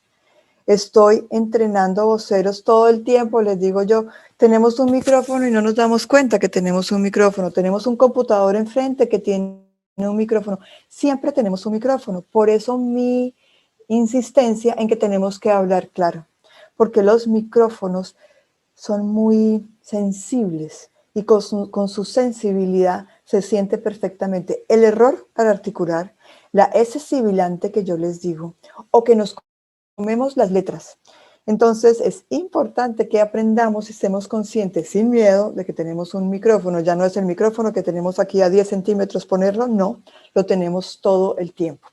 Estoy entrenando voceros todo el tiempo, les digo yo, tenemos un micrófono y no nos damos cuenta que tenemos un micrófono, tenemos un computador enfrente que tiene un micrófono, siempre tenemos un micrófono, por eso mi insistencia en que tenemos que hablar claro, porque los micrófonos son muy sensibles y con su sensibilidad se siente perfectamente el error al articular, la S sibilante que yo les digo, o que nos comemos las letras. Entonces es importante que aprendamos y estemos conscientes sin miedo de que tenemos un micrófono. Ya no es el micrófono que tenemos aquí a 10 centímetros ponerlo, no, lo tenemos todo el tiempo.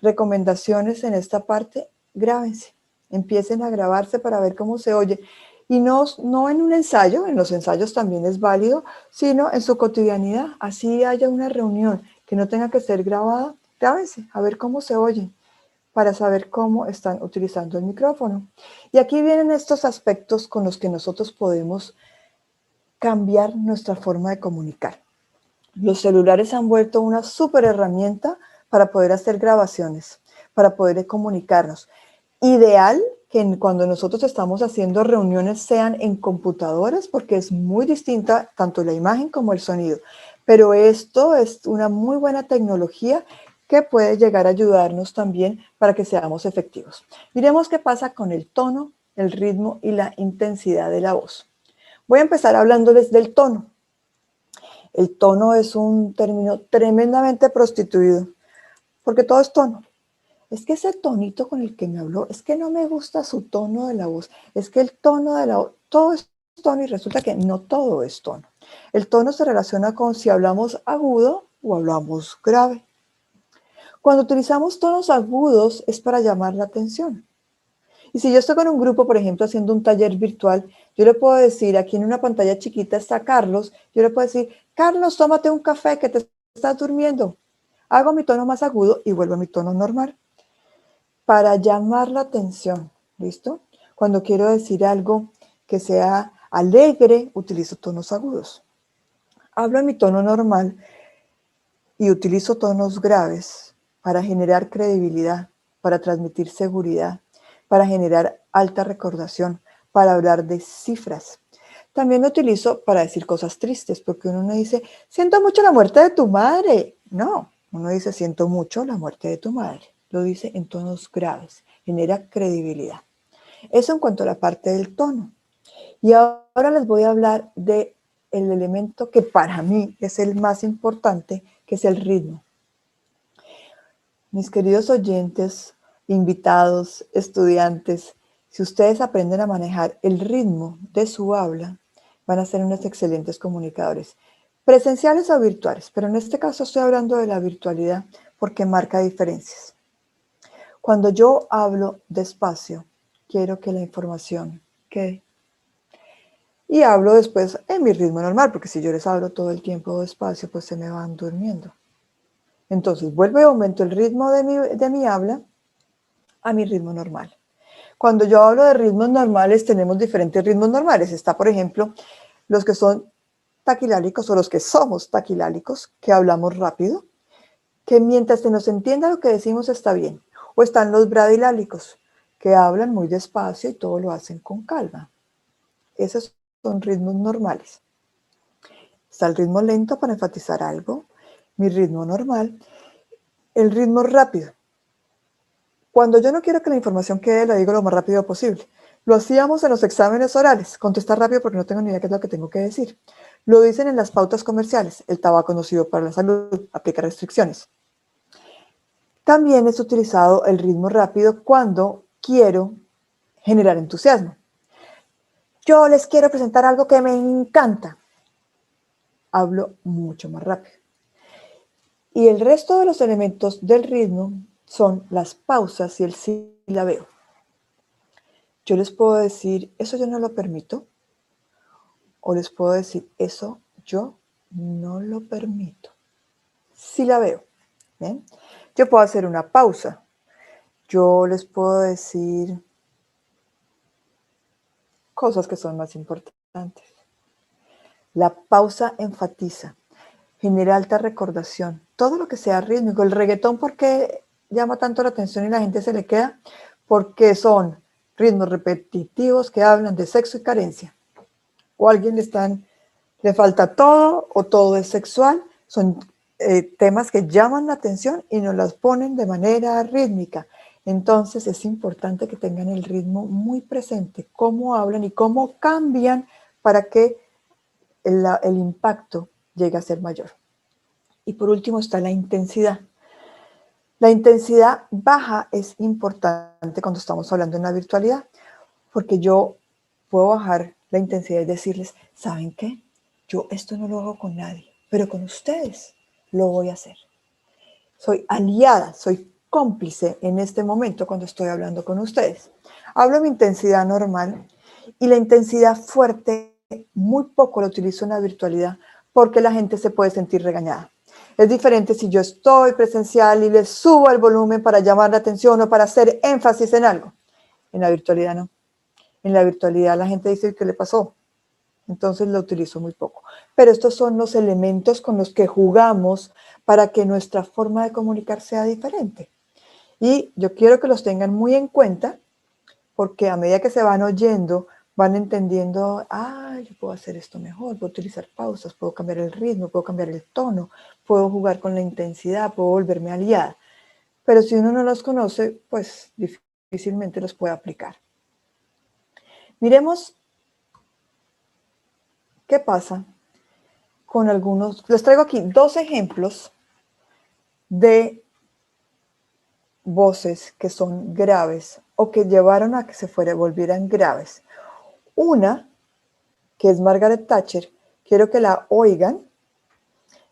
Recomendaciones en esta parte, grábense, empiecen a grabarse para ver cómo se oye. Y no en un ensayo, en los ensayos también es válido, sino en su cotidianidad. Así haya una reunión que no tenga que ser grabada, grábense a ver cómo se oye, para saber cómo están utilizando el micrófono. Y aquí vienen estos aspectos con los que nosotros podemos cambiar nuestra forma de comunicar. Los celulares han vuelto una súper herramienta para poder hacer grabaciones, para poder comunicarnos. Ideal que cuando nosotros estamos haciendo reuniones sean en computadores, porque es muy distinta tanto la imagen como el sonido. Pero esto es una muy buena tecnología que puede llegar a ayudarnos también para que seamos efectivos. Miremos qué pasa con el tono, el ritmo y la intensidad de la voz. Voy a empezar hablándoles del tono. El tono es un término tremendamente prostituido, porque todo es tono. Es que ese tonito con el que me habló, es que no me gusta su tono de la voz, es que el tono de la voz, todo es tono y resulta que no todo es tono. El tono se relaciona con si hablamos agudo o hablamos grave. Cuando utilizamos tonos agudos es para llamar la atención. Y si yo estoy con un grupo, por ejemplo, haciendo un taller virtual, yo le puedo decir, aquí en una pantalla chiquita está Carlos, yo le puedo decir, Carlos, tómate un café que te estás durmiendo. Hago mi tono más agudo y vuelvo a mi tono normal. Para llamar la atención, ¿listo? Cuando quiero decir algo que sea alegre, utilizo tonos agudos. Hablo en mi tono normal y utilizo tonos graves para generar credibilidad, para transmitir seguridad, para generar alta recordación, para hablar de cifras. También lo utilizo para decir cosas tristes, porque uno no dice, siento mucho la muerte de tu madre. No, uno dice, siento mucho la muerte de tu madre. Lo dice en tonos graves, genera credibilidad. Eso en cuanto a la parte del tono. Y ahora les voy a hablar del elemento que para mí es el más importante, que es el ritmo. Mis queridos oyentes, invitados, estudiantes, si ustedes aprenden a manejar el ritmo de su habla, van a ser unos excelentes comunicadores, presenciales o virtuales, pero en este caso estoy hablando de la virtualidad porque marca diferencias. Cuando yo hablo despacio, quiero que la información quede. Y hablo después en mi ritmo normal, porque si yo les hablo todo el tiempo despacio, pues se me van durmiendo. Entonces vuelvo y aumento el ritmo de mi habla a mi ritmo normal. Cuando yo hablo de ritmos normales, tenemos diferentes ritmos normales. Está, por ejemplo, los que son taquilálicos o los que somos taquilálicos, que hablamos rápido, que mientras se nos entienda lo que decimos está bien. O están los bradilálicos, que hablan muy despacio y todo lo hacen con calma. Esos son ritmos normales. Está el ritmo lento para enfatizar algo, mi ritmo normal, el ritmo rápido. Cuando yo no quiero que la información quede, la digo lo más rápido posible. Lo hacíamos en los exámenes orales, contestar rápido porque no tengo ni idea qué es lo que tengo que decir. Lo dicen en las pautas comerciales, el tabaco es nocivo para la salud, aplica restricciones. También es utilizado el ritmo rápido cuando quiero generar entusiasmo. Yo les quiero presentar algo que me encanta. Hablo mucho más rápido. Y el resto de los elementos del ritmo son las pausas y el silabeo. Yo les puedo decir, eso yo no lo permito, o les puedo decir, eso yo no lo permito. Silabeo. ¿Bien? Yo puedo hacer una pausa. Yo les puedo decir cosas que son más importantes. La pausa enfatiza, genera alta recordación. Todo lo que sea rítmico. El reggaetón, ¿por qué llama tanto la atención y la gente se le queda? Porque son ritmos repetitivos que hablan de sexo y carencia. O a alguien le falta todo o todo es sexual. Son temas que llaman la atención y nos las ponen de manera rítmica. Entonces es importante que tengan el ritmo muy presente, cómo hablan y cómo cambian para que el impacto llegue a ser mayor. Y por último está la intensidad. La intensidad baja es importante cuando estamos hablando en la virtualidad, porque yo puedo bajar la intensidad y decirles, ¿saben qué? Yo esto no lo hago con nadie, pero con ustedes lo voy a hacer. Soy aliada, soy cómplice en este momento cuando estoy hablando con ustedes. Hablo mi intensidad normal y la intensidad fuerte muy poco la utilizo en la virtualidad porque la gente se puede sentir regañada. Es diferente si yo estoy presencial y les subo el volumen para llamar la atención o para hacer énfasis en algo. En la virtualidad no. En la virtualidad la gente dice, ¿qué le pasó? Entonces lo utilizo muy poco. Pero estos son los elementos con los que jugamos para que nuestra forma de comunicar sea diferente. Y yo quiero que los tengan muy en cuenta porque a medida que se van oyendo, van entendiendo, yo puedo hacer esto mejor, puedo utilizar pausas, puedo cambiar el ritmo, puedo cambiar el tono, puedo jugar con la intensidad, puedo volverme aliada. Pero si uno no los conoce, pues difícilmente los puede aplicar. Miremos qué pasa con algunos. Les traigo aquí 2 ejemplos de voces que son graves o que llevaron a que se volvieran graves. Una, que es Margaret Thatcher, quiero que la oigan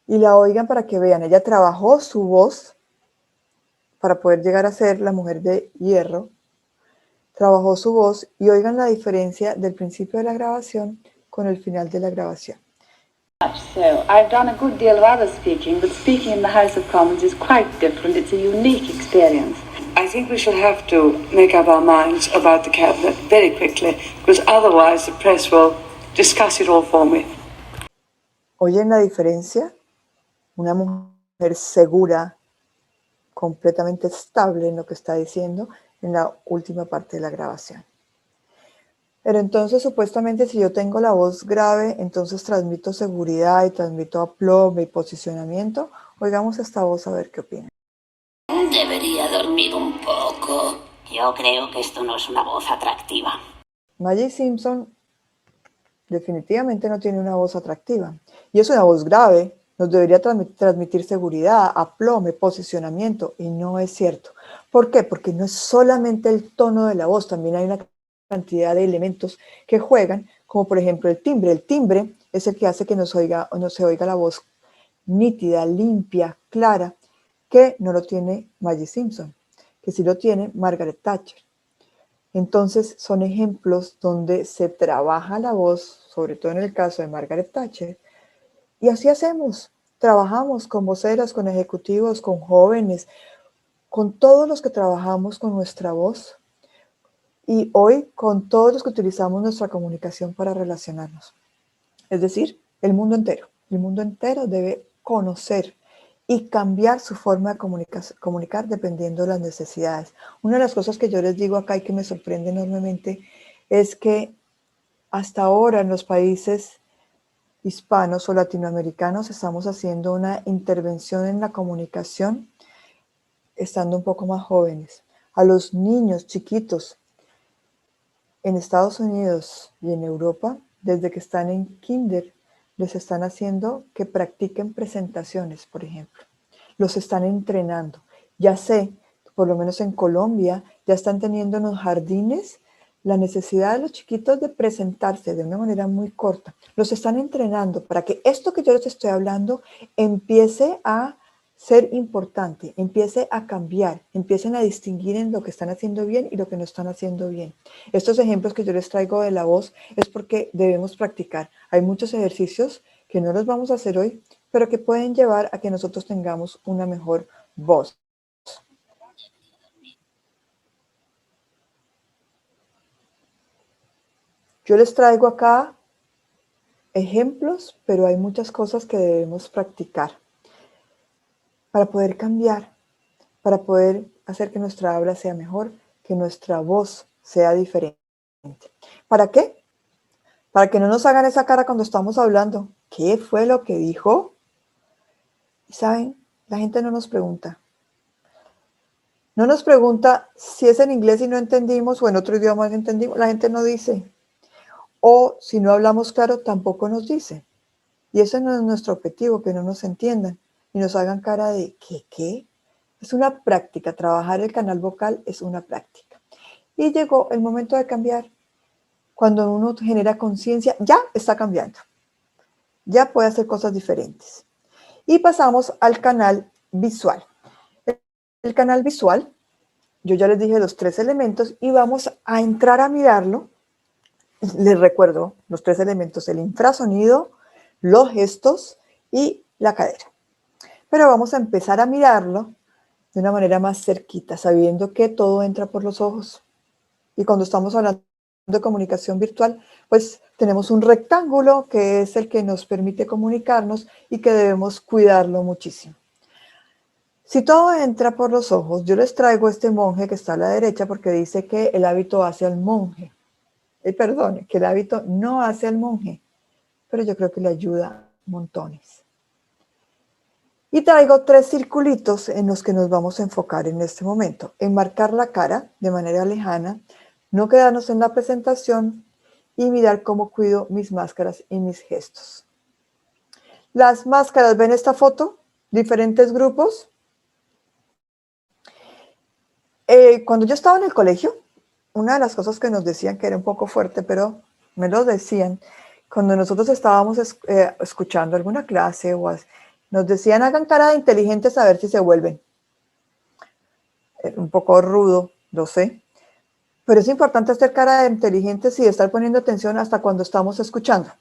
y la oigan para que vean. Ella trabajó su voz para poder llegar a ser la mujer de hierro. Trabajó su voz y oigan la diferencia del principio de la grabación con el final de la grabación. So I've done a good deal of other speaking, but speaking in the House of Commons is quite different. It's a unique experience. I think we shall have to make up our minds about the cabinet very quickly, because otherwise the press will discuss it all for me. ¿Oyen la diferencia? Una mujer segura, completamente estable en lo que está diciendo en la última parte de la grabación. Pero entonces, supuestamente, si yo tengo la voz grave, entonces transmito seguridad y transmito aplomo y posicionamiento. Oigamos esta voz a ver qué opina. Debería dormir un poco. Yo creo que esto no es una voz atractiva. Maggie Simpson definitivamente no tiene una voz atractiva. Y es una voz grave. Nos debería transmitir seguridad, aplomo, posicionamiento. Y no es cierto. ¿Por qué? Porque no es solamente el tono de la voz. También hay una cantidad de elementos que juegan, como por ejemplo el timbre. El timbre es el que hace que no se oiga la voz nítida, limpia, clara, que no lo tiene Maggie Simpson, que sí lo tiene Margaret Thatcher. Entonces son ejemplos donde se trabaja la voz, sobre todo en el caso de Margaret Thatcher, y así hacemos, trabajamos con voceras, con ejecutivos, con jóvenes, con todos los que trabajamos con nuestra voz y hoy con todos los que utilizamos nuestra comunicación para relacionarnos. Es decir, el mundo entero. El mundo entero debe conocer y cambiar su forma de comunicar dependiendo de las necesidades. Una de las cosas que yo les digo acá y que me sorprende enormemente es que hasta ahora en los países hispanos o latinoamericanos estamos haciendo una intervención en la comunicación estando un poco más jóvenes. A los niños chiquitos en Estados Unidos y en Europa, desde que están en kinder, les están haciendo que practiquen presentaciones, por ejemplo. Los están entrenando. Ya sé, por lo menos en Colombia, ya están teniendo en los jardines la necesidad de los chiquitos de presentarse de una manera muy corta. Los están entrenando para que esto que yo les estoy hablando empiece a ser importante, empiece a cambiar, empiecen a distinguir en lo que están haciendo bien y lo que no están haciendo bien. Estos ejemplos que yo les traigo de la voz es porque debemos practicar. Hay muchos ejercicios que no los vamos a hacer hoy, pero que pueden llevar a que nosotros tengamos una mejor voz. Yo les traigo acá ejemplos, pero hay muchas cosas que debemos practicar para poder cambiar, para poder hacer que nuestra habla sea mejor, que nuestra voz sea diferente. ¿Para qué? Para que no nos hagan esa cara cuando estamos hablando. ¿Qué fue lo que dijo? Y saben, la gente no nos pregunta. No nos pregunta si es en inglés y no entendimos o en otro idioma no entendimos. La gente no dice. O si no hablamos claro, tampoco nos dice. Y ese no es nuestro objetivo, que no nos entiendan y nos hagan cara de ¿qué? Es una práctica, trabajar el canal vocal es una práctica. Y llegó el momento de cambiar. Cuando uno genera conciencia, ya está cambiando. Ya puede hacer cosas diferentes. Y pasamos al canal visual. El canal visual, yo ya les dije los 3 elementos y vamos a entrar a mirarlo. Les recuerdo los 3 elementos, el infrasonido, los gestos y la cadera. Pero vamos a empezar a mirarlo de una manera más cerquita, sabiendo que todo entra por los ojos. Y cuando estamos hablando de comunicación virtual, pues tenemos un rectángulo que es el que nos permite comunicarnos y que debemos cuidarlo muchísimo. Si todo entra por los ojos, yo les traigo este monje que está a la derecha porque dice que el hábito hace al monje. Perdón, que el hábito no hace al monje, pero yo creo que le ayuda montones. Y traigo 3 circulitos en los que nos vamos a enfocar en este momento. Enmarcar la cara de manera lejana, no quedarnos en la presentación y mirar cómo cuido mis máscaras y mis gestos. Las máscaras, ¿ven esta foto? Diferentes grupos. Cuando yo estaba en el colegio, una de las cosas que nos decían, que era un poco fuerte, pero me lo decían, cuando nosotros estábamos escuchando alguna clase, nos decían, hagan cara de inteligentes a ver si se vuelven. Un poco rudo, lo sé. Pero es importante hacer cara de inteligentes y estar poniendo atención hasta cuando estamos escuchando.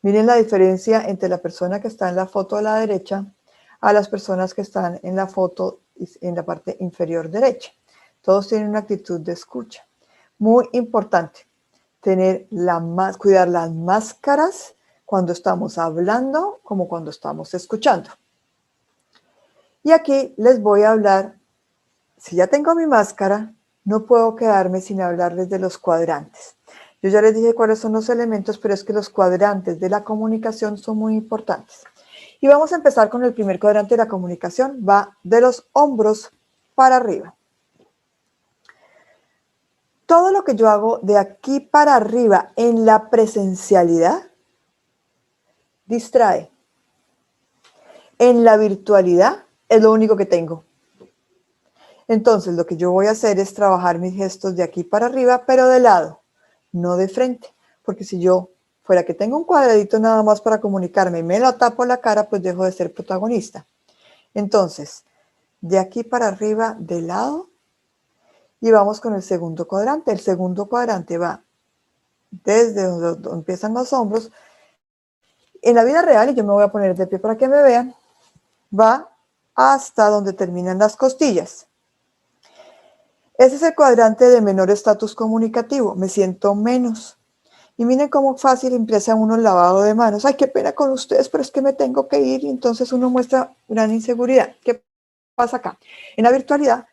Miren la diferencia entre la persona que está en la foto a la derecha a las personas que están en la foto en la parte inferior derecha. Todos tienen una actitud de escucha. Muy importante, cuidar las máscaras cuando estamos hablando como cuando estamos escuchando. Y aquí les voy a hablar, si ya tengo mi máscara, no puedo quedarme sin hablarles de los cuadrantes. Yo ya les dije cuáles son los elementos, pero es que los cuadrantes de la comunicación son muy importantes. Y vamos a empezar con el primer cuadrante de la comunicación, va de los hombros para arriba. Todo lo que yo hago de aquí para arriba en la presencialidad distrae. En la virtualidad es lo único que tengo. Entonces lo que yo voy a hacer es trabajar mis gestos de aquí para arriba, pero de lado, no de frente. Porque si yo fuera que tengo un cuadradito nada más para comunicarme y me lo tapo la cara, pues dejo de ser protagonista. Entonces, de aquí para arriba, de lado, y vamos con el segundo cuadrante. El segundo cuadrante va desde donde empiezan los hombros. En la vida real, y yo me voy a poner de pie para que me vean, va hasta donde terminan las costillas. Ese es el cuadrante de menor estatus comunicativo. Me siento menos. Y miren cómo fácil empieza uno el lavado de manos. Ay, qué pena con ustedes, pero es que me tengo que ir. Y entonces uno muestra gran inseguridad. ¿Qué pasa acá? En la virtualidad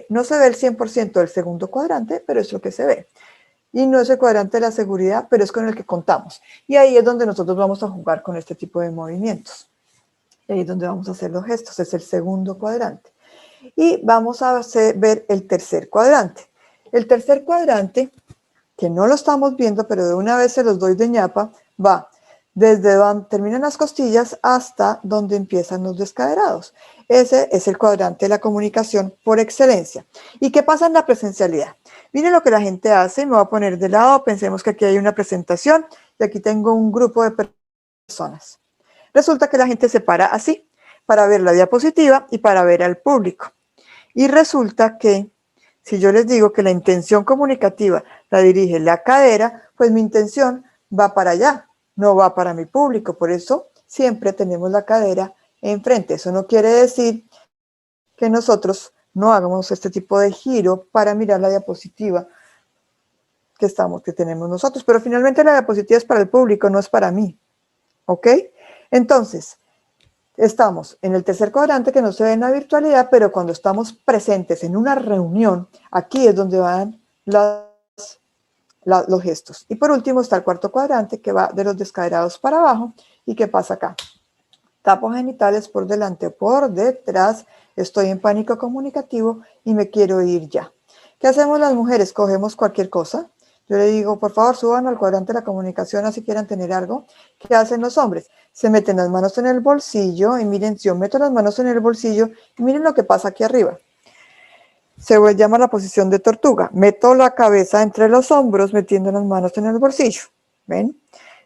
no se ve el 100% del segundo cuadrante, pero es lo que se ve. Y no es el cuadrante de la seguridad, pero es con el que contamos. Y ahí es donde nosotros vamos a jugar con este tipo de movimientos. Y ahí es donde vamos a hacer los gestos. Es el segundo cuadrante. Y vamos a ver el tercer cuadrante. El tercer cuadrante, que no lo estamos viendo, pero de una vez se los doy de ñapa, va desde donde terminan las costillas hasta donde empiezan los descaderados. Ese es el cuadrante de la comunicación por excelencia. ¿Y qué pasa en la presencialidad? Miren lo que la gente hace, me voy a poner de lado, pensemos que aquí hay una presentación y aquí tengo un grupo de personas. Resulta que la gente se para así, para ver la diapositiva y para ver al público. Y resulta que si yo les digo que la intención comunicativa la dirige la cadera, pues mi intención va para allá, no va para mi público. Por eso siempre tenemos la cadera enfrente. Eso no quiere decir que nosotros no hagamos este tipo de giro para mirar la diapositiva que tenemos nosotros. Pero finalmente la diapositiva es para el público, no es para mí. ¿Ok? Entonces, estamos en el tercer cuadrante que no se ve en la virtualidad, pero cuando estamos presentes en una reunión, aquí es donde van los gestos. Y por último está el cuarto cuadrante que va de los descaderados para abajo. ¿Y qué pasa acá? Tapo genitales por delante o por detrás, estoy en pánico comunicativo y me quiero ir ya. ¿Qué hacemos las mujeres? Cogemos cualquier cosa. Yo le digo, por favor, suban al cuadrante de la comunicación así quieran tener algo. ¿Qué hacen los hombres? Se meten las manos en el bolsillo y miren, si yo meto las manos en el bolsillo, y miren lo que pasa aquí arriba. Se llama la posición de tortuga. Meto la cabeza entre los hombros metiendo las manos en el bolsillo. ¿Ven?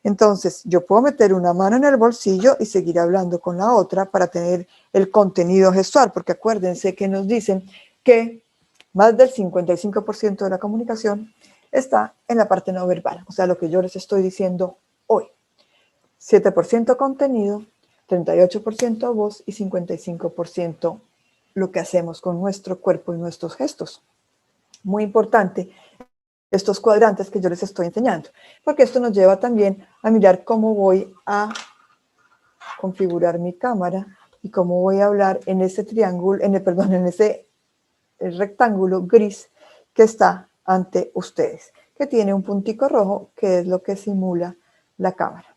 Entonces, yo puedo meter una mano en el bolsillo y seguir hablando con la otra para tener el contenido gestual, porque acuérdense que nos dicen que más del 55% de la comunicación está en la parte no verbal, o sea, lo que yo les estoy diciendo hoy. 7% contenido, 38% voz y 55% lo que hacemos con nuestro cuerpo y nuestros gestos. Muy importante estos cuadrantes que yo les estoy enseñando, porque esto nos lleva también a mirar cómo voy a configurar mi cámara y cómo voy a hablar en ese triángulo, en ese rectángulo gris que está ante ustedes, que tiene un puntico rojo que es lo que simula la cámara.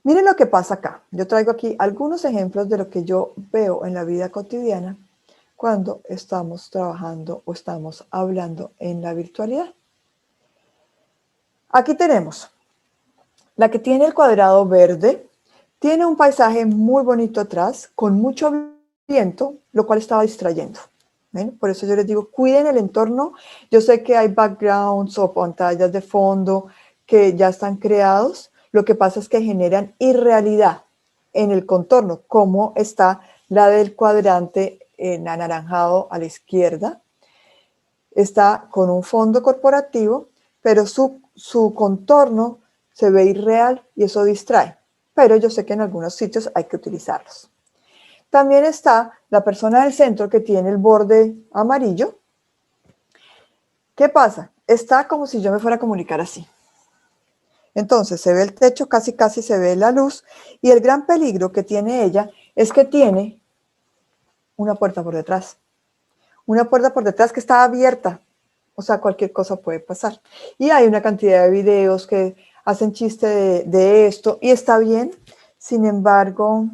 Miren lo que pasa acá. Yo traigo aquí algunos ejemplos de lo que yo veo en la vida cotidiana cuando estamos trabajando o estamos hablando en la virtualidad. Aquí tenemos la que tiene el cuadrado verde, tiene un paisaje muy bonito atrás, con mucho viento, lo cual estaba distrayendo. ¿Ven? Por eso yo les digo, cuiden el entorno. Yo sé que hay backgrounds o pantallas de fondo que ya están creados. Lo que pasa es que generan irrealidad en el contorno, como está la del cuadrante en anaranjado a la izquierda. Está con un fondo corporativo, pero su contorno se ve irreal y eso distrae. Pero yo sé que en algunos sitios hay que utilizarlos. También está la persona del centro que tiene el borde amarillo. ¿Qué pasa? Está como si yo me fuera a comunicar así. Entonces se ve el techo, casi se ve la luz. Y el gran peligro que tiene ella es que tiene una puerta por detrás. Una puerta por detrás que está abierta. O sea, cualquier cosa puede pasar. Y hay una cantidad de videos que hacen chiste de esto. Y está bien. Sin embargo,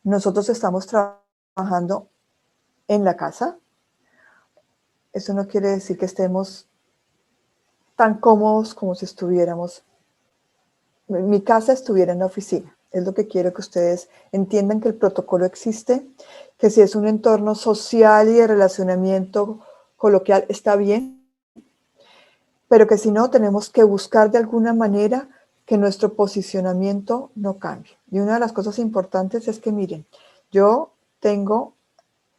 nosotros estamos trabajando en la casa. Eso no quiere decir que estemos tan cómodos como si estuviéramos. Mi casa estuviera en la oficina. Es lo que quiero que ustedes entiendan, que el protocolo existe, que si es un entorno social y de relacionamiento coloquial está bien, pero que si no, tenemos que buscar de alguna manera que nuestro posicionamiento no cambie. Y una de las cosas importantes es que miren, yo tengo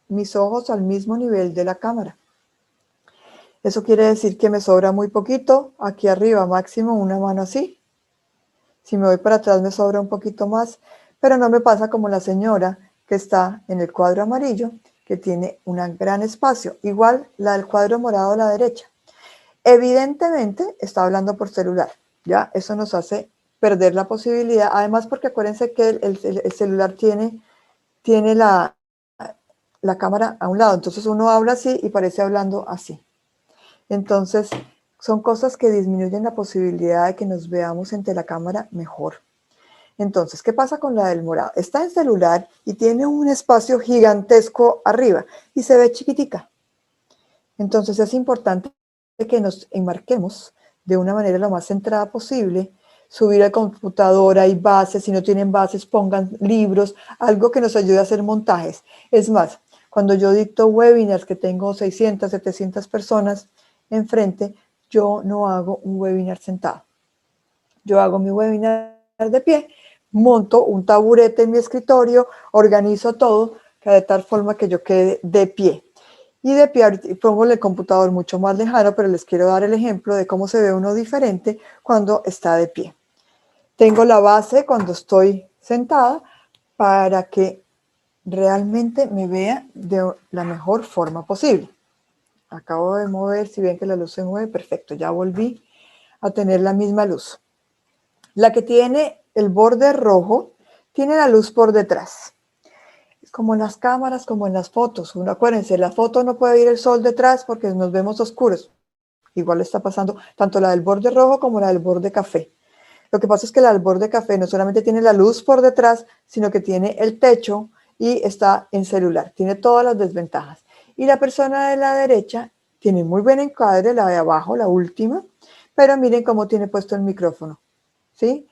mis ojos al mismo nivel de la cámara. Eso quiere decir que me sobra muy poquito, aquí arriba máximo una mano así. Si me voy para atrás me sobra un poquito más, pero no me pasa como la señora que está en el cuadro amarillo, que tiene un gran espacio, igual la del cuadro morado a la derecha. Evidentemente está hablando por celular, ¿ya? Eso nos hace perder la posibilidad, además porque acuérdense que el celular tiene la cámara a un lado, entonces uno habla así y parece hablando así. Entonces, son cosas que disminuyen la posibilidad de que nos veamos entre la cámara mejor. Entonces, ¿qué pasa con la del morado? Está en celular y tiene un espacio gigantesco arriba y se ve chiquitica. Entonces, es importante que nos enmarquemos de una manera lo más centrada posible, subir al computador, hay bases, si no tienen bases, pongan libros, algo que nos ayude a hacer montajes. Es más, cuando yo dicto webinars que tengo 600, 700 personas enfrente, yo no hago un webinar sentado. Yo hago mi webinar de pie, monto un taburete en mi escritorio, organizo todo de tal forma que yo quede de pie. Y de pie, pongo el computador mucho más lejano, pero les quiero dar el ejemplo de cómo se ve uno diferente cuando está de pie. Tengo la base cuando estoy sentada para que realmente me vea de la mejor forma posible. Acabo de mover, si ven que la luz se mueve, perfecto, ya volví a tener la misma luz. La que tiene el borde rojo tiene la luz por detrás. Como en las cámaras, como en las fotos. Acuérdense, la foto no puede ir el sol detrás porque nos vemos oscuros. Igual está pasando tanto la del borde rojo como la del borde café. Lo que pasa es que la del borde café no solamente tiene la luz por detrás, sino que tiene el techo y está en celular. Tiene todas las desventajas. Y la persona de la derecha tiene muy buen encuadre, la de abajo, la última, pero miren cómo tiene puesto el micrófono. ¿Sí?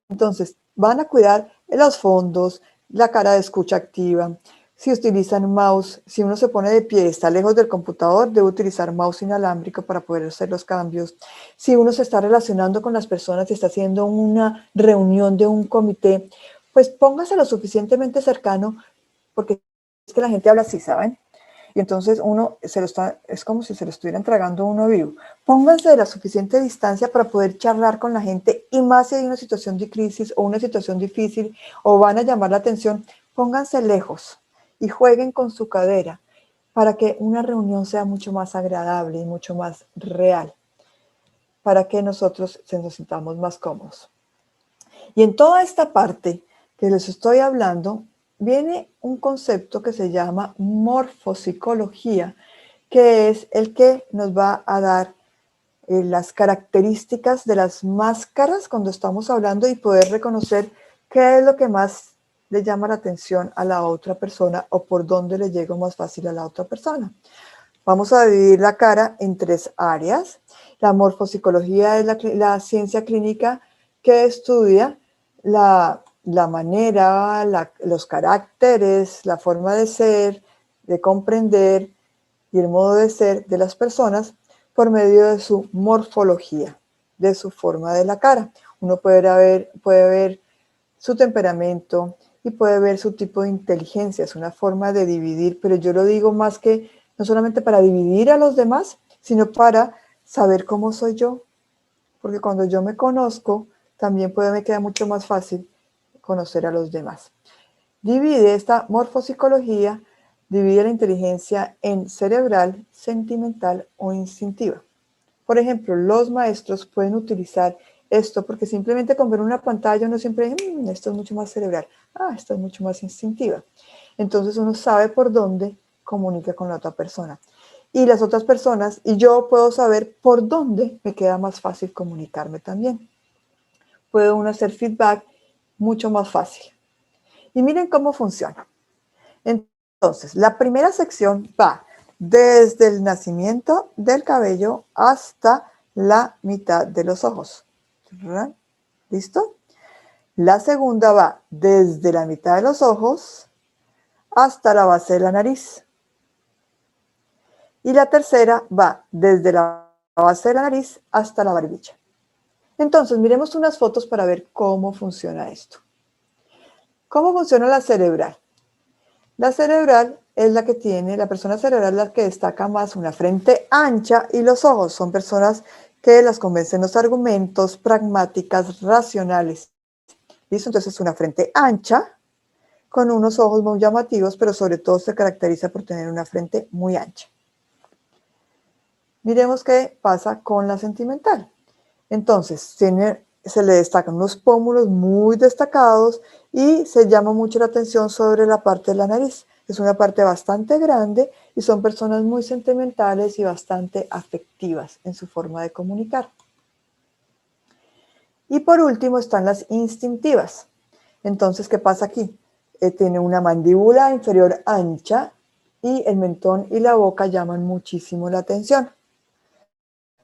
Entonces, van a cuidar los fondos, la cara de escucha activa. Si utilizan mouse, si uno se pone de pie, está lejos del computador, debe utilizar mouse inalámbrico para poder hacer los cambios. Si uno se está relacionando con las personas y está haciendo una reunión de un comité, pues póngase lo suficientemente cercano, porque es que la gente habla así, ¿saben? Y entonces es como si se lo estuvieran tragando uno vivo. Pónganse de la suficiente distancia para poder charlar con la gente, y más si hay una situación de crisis o una situación difícil o van a llamar la atención, pónganse lejos y jueguen con su cadera para que una reunión sea mucho más agradable y mucho más real, para que nosotros nos sintamos más cómodos. Y en toda esta parte que les estoy hablando, viene un concepto que se llama morfopsicología, que es el que nos va a dar las características de las máscaras cuando estamos hablando y poder reconocer qué es lo que más le llama la atención a la otra persona o por dónde le llego más fácil a la otra persona. Vamos a dividir la cara en 3 áreas. La morfopsicología es la ciencia clínica que estudia la manera, los caracteres, la forma de ser, de comprender y el modo de ser de las personas por medio de su morfología, de su forma de la cara. Uno puede ver su temperamento y puede ver su tipo de inteligencia. Es una forma de dividir, pero yo lo digo más que no solamente para dividir a los demás, sino para saber cómo soy yo. Porque cuando yo me conozco, también me queda mucho más fácil conocer a los demás. Divide esta morfopsicología, divide la inteligencia en cerebral, sentimental o instintiva. Por ejemplo, los maestros pueden utilizar esto porque simplemente con ver una pantalla uno siempre dice, esto es mucho más cerebral, esto es mucho más instintiva. Entonces uno sabe por dónde comunica con la otra persona. Y las otras personas, y yo puedo saber por dónde me queda más fácil comunicarme también. Puede uno hacer feedback mucho más fácil. Y miren cómo funciona. Entonces, la primera sección va desde el nacimiento del cabello hasta la mitad de los ojos. ¿Listo? La segunda va desde la mitad de los ojos hasta la base de la nariz. Y la tercera va desde la base de la nariz hasta la barbilla. Entonces, miremos unas fotos para ver cómo funciona esto. ¿Cómo funciona la cerebral? La cerebral es la persona cerebral la que destaca más una frente ancha y los ojos. Son personas que las convencen los argumentos, pragmáticas, racionales. ¿Listo? Entonces, una frente ancha, con unos ojos muy llamativos, pero sobre todo se caracteriza por tener una frente muy ancha. Miremos qué pasa con la sentimental. Entonces, se le destacan unos pómulos muy destacados y se llama mucho la atención sobre la parte de la nariz. Es una parte bastante grande y son personas muy sentimentales y bastante afectivas en su forma de comunicar. Y por último están las instintivas. Entonces, ¿qué pasa aquí? Tiene una mandíbula inferior ancha y el mentón y la boca llaman muchísimo la atención.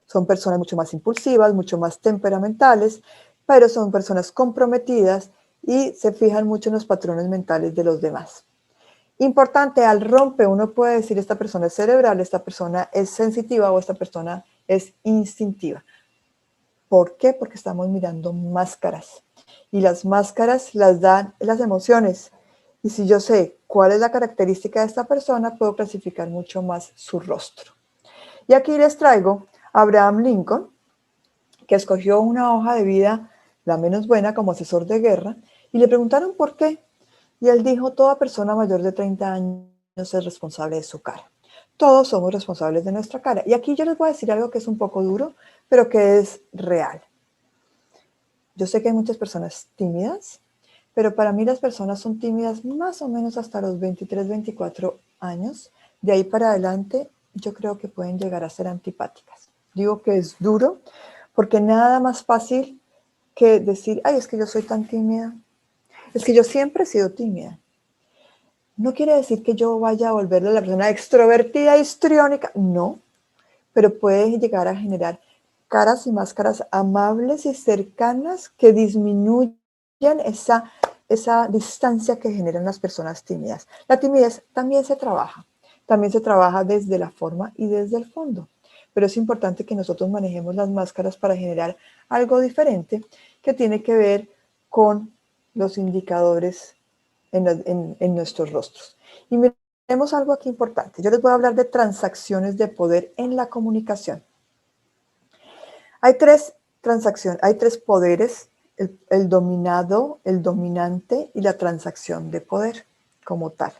Son personas mucho más impulsivas, mucho más temperamentales, pero son personas comprometidas y se fijan mucho en los patrones mentales de los demás. Importante, al rompe uno puede decir esta persona es cerebral, esta persona es sensitiva o esta persona es instintiva. ¿Por qué? Porque estamos mirando máscaras y las máscaras las dan las emociones. Y si yo sé cuál es la característica de esta persona, puedo clasificar mucho más su rostro. Y aquí les traigo a Abraham Lincoln, que escogió una hoja de vida, la menos buena, como asesor de guerra, y le preguntaron por qué. Y él dijo, toda persona mayor de 30 años es responsable de su cara. Todos somos responsables de nuestra cara. Y aquí yo les voy a decir algo que es un poco duro, pero que es real. Yo sé que hay muchas personas tímidas, pero para mí las personas son tímidas más o menos hasta los 23, 24 años. De ahí para adelante, yo creo que pueden llegar a ser antipáticas. Digo que es duro, porque nada más fácil que decir, ay, es que yo soy tan tímida. Es que yo siempre he sido tímida. No quiere decir que yo vaya a volverle a la persona extrovertida, histriónica, no, pero puede llegar a generar caras y máscaras amables y cercanas que disminuyen esa distancia que generan las personas tímidas. La timidez también se trabaja desde la forma y desde el fondo, pero es importante que nosotros manejemos las máscaras para generar algo diferente que tiene que ver con los indicadores en nuestros rostros. Y miremos algo aquí importante. Yo les voy a hablar de transacciones de poder en la comunicación. Hay tres poderes, el dominado, el dominante y la transacción de poder como tal.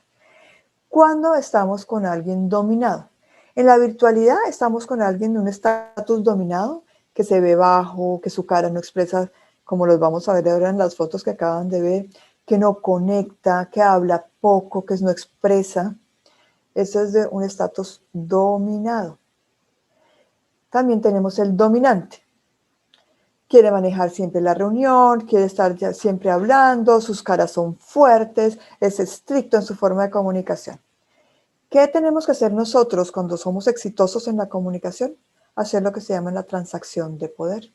¿Cuándo estamos con alguien dominado? En la virtualidad estamos con alguien de un estatus dominado que se ve bajo, que su cara no expresa, como los vamos a ver ahora en las fotos que acaban de ver, que no conecta, que habla poco, que no expresa. Eso es de un estatus dominado. También tenemos el dominante. Quiere manejar siempre la reunión, quiere estar siempre hablando, sus caras son fuertes, es estricto en su forma de comunicación. ¿Qué tenemos que hacer nosotros cuando somos exitosos en la comunicación? Hacer lo que se llama la transacción de poder.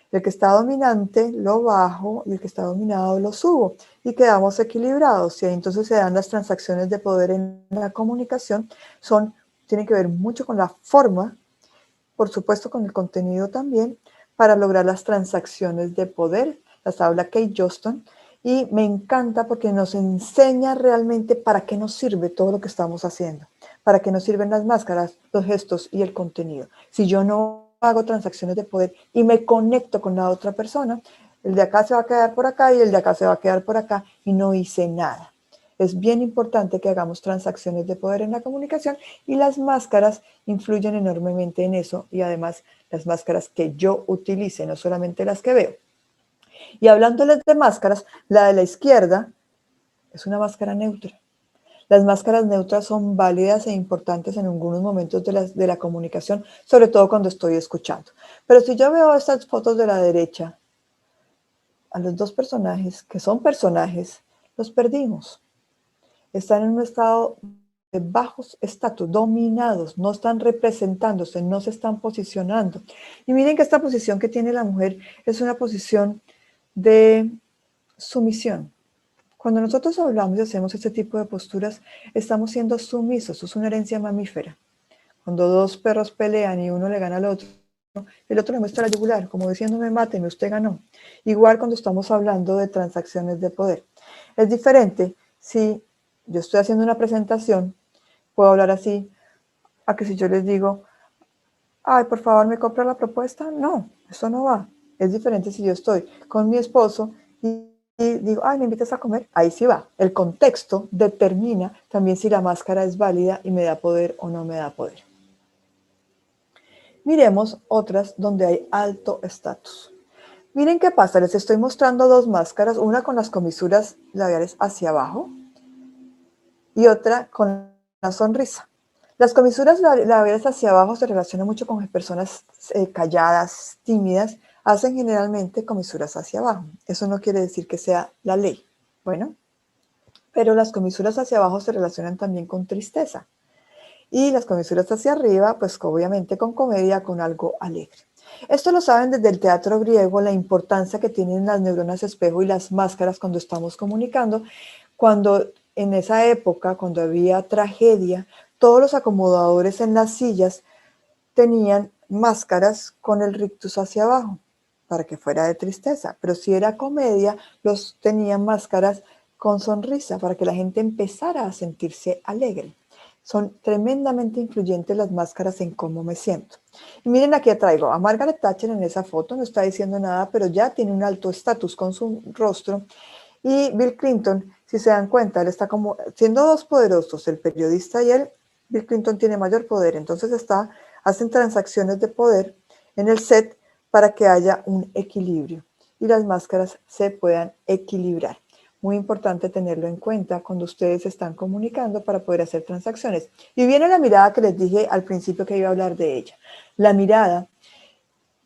El que está dominante lo bajo y el que está dominado lo subo y quedamos equilibrados. Y ahí entonces se dan las transacciones de poder en la comunicación. Tienen que ver mucho con la forma, por supuesto con el contenido también, para lograr las transacciones de poder. Las habla Kate Johnston y me encanta porque nos enseña realmente para qué nos sirve todo lo que estamos haciendo, para qué nos sirven las máscaras, los gestos y el contenido. Si yo no hago transacciones de poder y me conecto con la otra persona, el de acá se va a quedar por acá y el de acá se va a quedar por acá y no hice nada. Es bien importante que hagamos transacciones de poder en la comunicación y las máscaras influyen enormemente en eso y además las máscaras que yo utilice, no solamente las que veo. Y hablándoles de máscaras, la de la izquierda es una máscara neutra. Las máscaras neutras son válidas e importantes en algunos momentos de la comunicación, sobre todo cuando estoy escuchando. Pero si yo veo estas fotos de la derecha, a los dos personajes, que son personajes, los perdimos. Están en un estado de bajos estatus, dominados, no están representándose, no se están posicionando. Y miren que esta posición que tiene la mujer es una posición de sumisión. Cuando nosotros hablamos y hacemos este tipo de posturas, estamos siendo sumisos, es una herencia mamífera. Cuando dos perros pelean y uno le gana al otro, el otro le muestra la yugular, como diciéndome, máteme, usted ganó. Igual cuando estamos hablando de transacciones de poder. Es diferente si yo estoy haciendo una presentación, puedo hablar así, a que si yo les digo, ay, por favor, ¿me compra la propuesta? No, eso no va. Es diferente si yo estoy con mi esposo y digo, ay, ¿me invitas a comer? Ahí sí va. El contexto determina también si la máscara es válida y me da poder o no me da poder. Miremos otras donde hay alto estatus. Miren qué pasa, les estoy mostrando dos máscaras, una con las comisuras labiales hacia abajo y otra con la sonrisa. Las comisuras labiales hacia abajo se relacionan mucho con personas calladas, tímidas, hacen generalmente comisuras hacia abajo. Eso no quiere decir que sea la ley. Bueno, pero las comisuras hacia abajo se relacionan también con tristeza. Y las comisuras hacia arriba, pues obviamente con comedia, con algo alegre. Esto lo saben desde el teatro griego, la importancia que tienen las neuronas espejo y las máscaras cuando estamos comunicando. Cuando en esa época, cuando había tragedia, todos los acomodadores en las sillas tenían máscaras con el rictus hacia abajo, para que fuera de tristeza. Pero si era comedia, los tenían máscaras con sonrisa, para que la gente empezara a sentirse alegre. Son tremendamente influyentes las máscaras en cómo me siento. Y miren, aquí traigo a Margaret Thatcher en esa foto, no está diciendo nada, pero ya tiene un alto estatus con su rostro. Y Bill Clinton, si se dan cuenta, él está como, siendo dos poderosos, el periodista y él, Bill Clinton tiene mayor poder, entonces hacen transacciones de poder en el set para que haya un equilibrio y las máscaras se puedan equilibrar. Muy importante tenerlo en cuenta cuando ustedes están comunicando para poder hacer transacciones. Y viene la mirada que les dije al principio que iba a hablar de ella. La mirada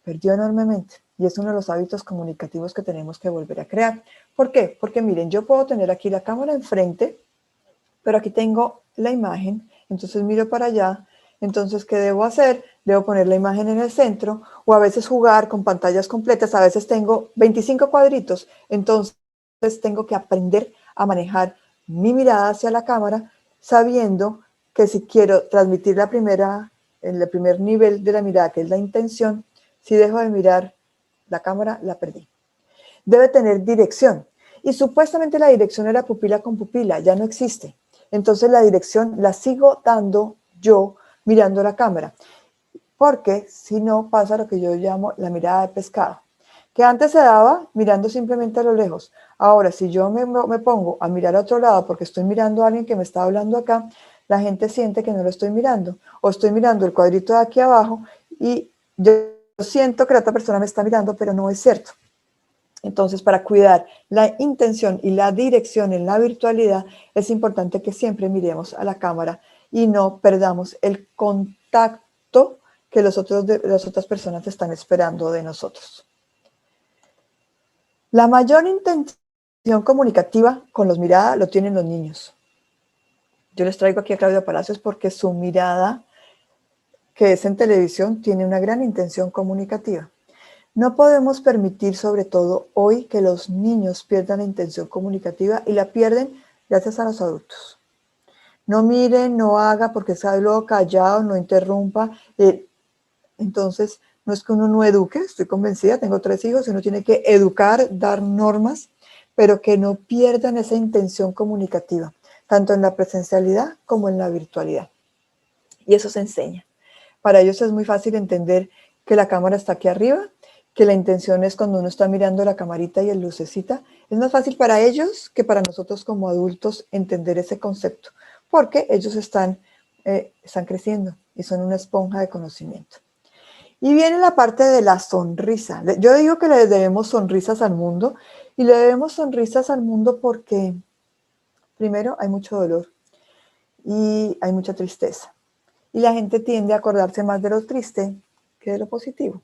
perdió enormemente y es uno de los hábitos comunicativos que tenemos que volver a crear. ¿Por qué? Porque miren, yo puedo tener aquí la cámara enfrente, pero aquí tengo la imagen, entonces miro para allá. Entonces, ¿qué debo hacer? Debo poner la imagen en el centro o a veces jugar con pantallas completas. A veces tengo 25 cuadritos, entonces tengo que aprender a manejar mi mirada hacia la cámara, sabiendo que si quiero transmitir el primer nivel de la mirada, que es la intención, si dejo de mirar la cámara, la perdí. Debe tener dirección. Y supuestamente la dirección era pupila con pupila, ya no existe. Entonces la dirección la sigo dando yo mirando la cámara. Porque si no pasa lo que yo llamo la mirada de pescado, que antes se daba mirando simplemente a lo lejos. Ahora, si yo me pongo a mirar a otro lado porque estoy mirando a alguien que me está hablando acá, la gente siente que no lo estoy mirando. O estoy mirando el cuadrito de aquí abajo y yo siento que la otra persona me está mirando, pero no es cierto. Entonces, para cuidar la intención y la dirección en la virtualidad, es importante que siempre miremos a la cámara y no perdamos el contacto que las otras personas están esperando de nosotros. La mayor intención comunicativa con los miradas lo tienen los niños. Yo les traigo aquí a Claudia Palacios porque su mirada, que es en televisión, tiene una gran intención comunicativa. No podemos permitir, sobre todo hoy, que los niños pierdan la intención comunicativa y la pierden gracias a los adultos. No mire, no haga porque está luego callado, no interrumpa. Entonces, no es que uno no eduque, estoy convencida, tengo 3 hijos, uno tiene que educar, dar normas, pero que no pierdan esa intención comunicativa, tanto en la presencialidad como en la virtualidad. Y eso se enseña. Para ellos es muy fácil entender que la cámara está aquí arriba, que la intención es cuando uno está mirando la camarita y el lucecita. Es más fácil para ellos que para nosotros como adultos entender ese concepto, porque ellos están creciendo y son una esponja de conocimiento. Y viene la parte de la sonrisa. Yo digo que le debemos sonrisas al mundo, y le debemos sonrisas al mundo porque, primero, hay mucho dolor y hay mucha tristeza. Y la gente tiende a acordarse más de lo triste que de lo positivo.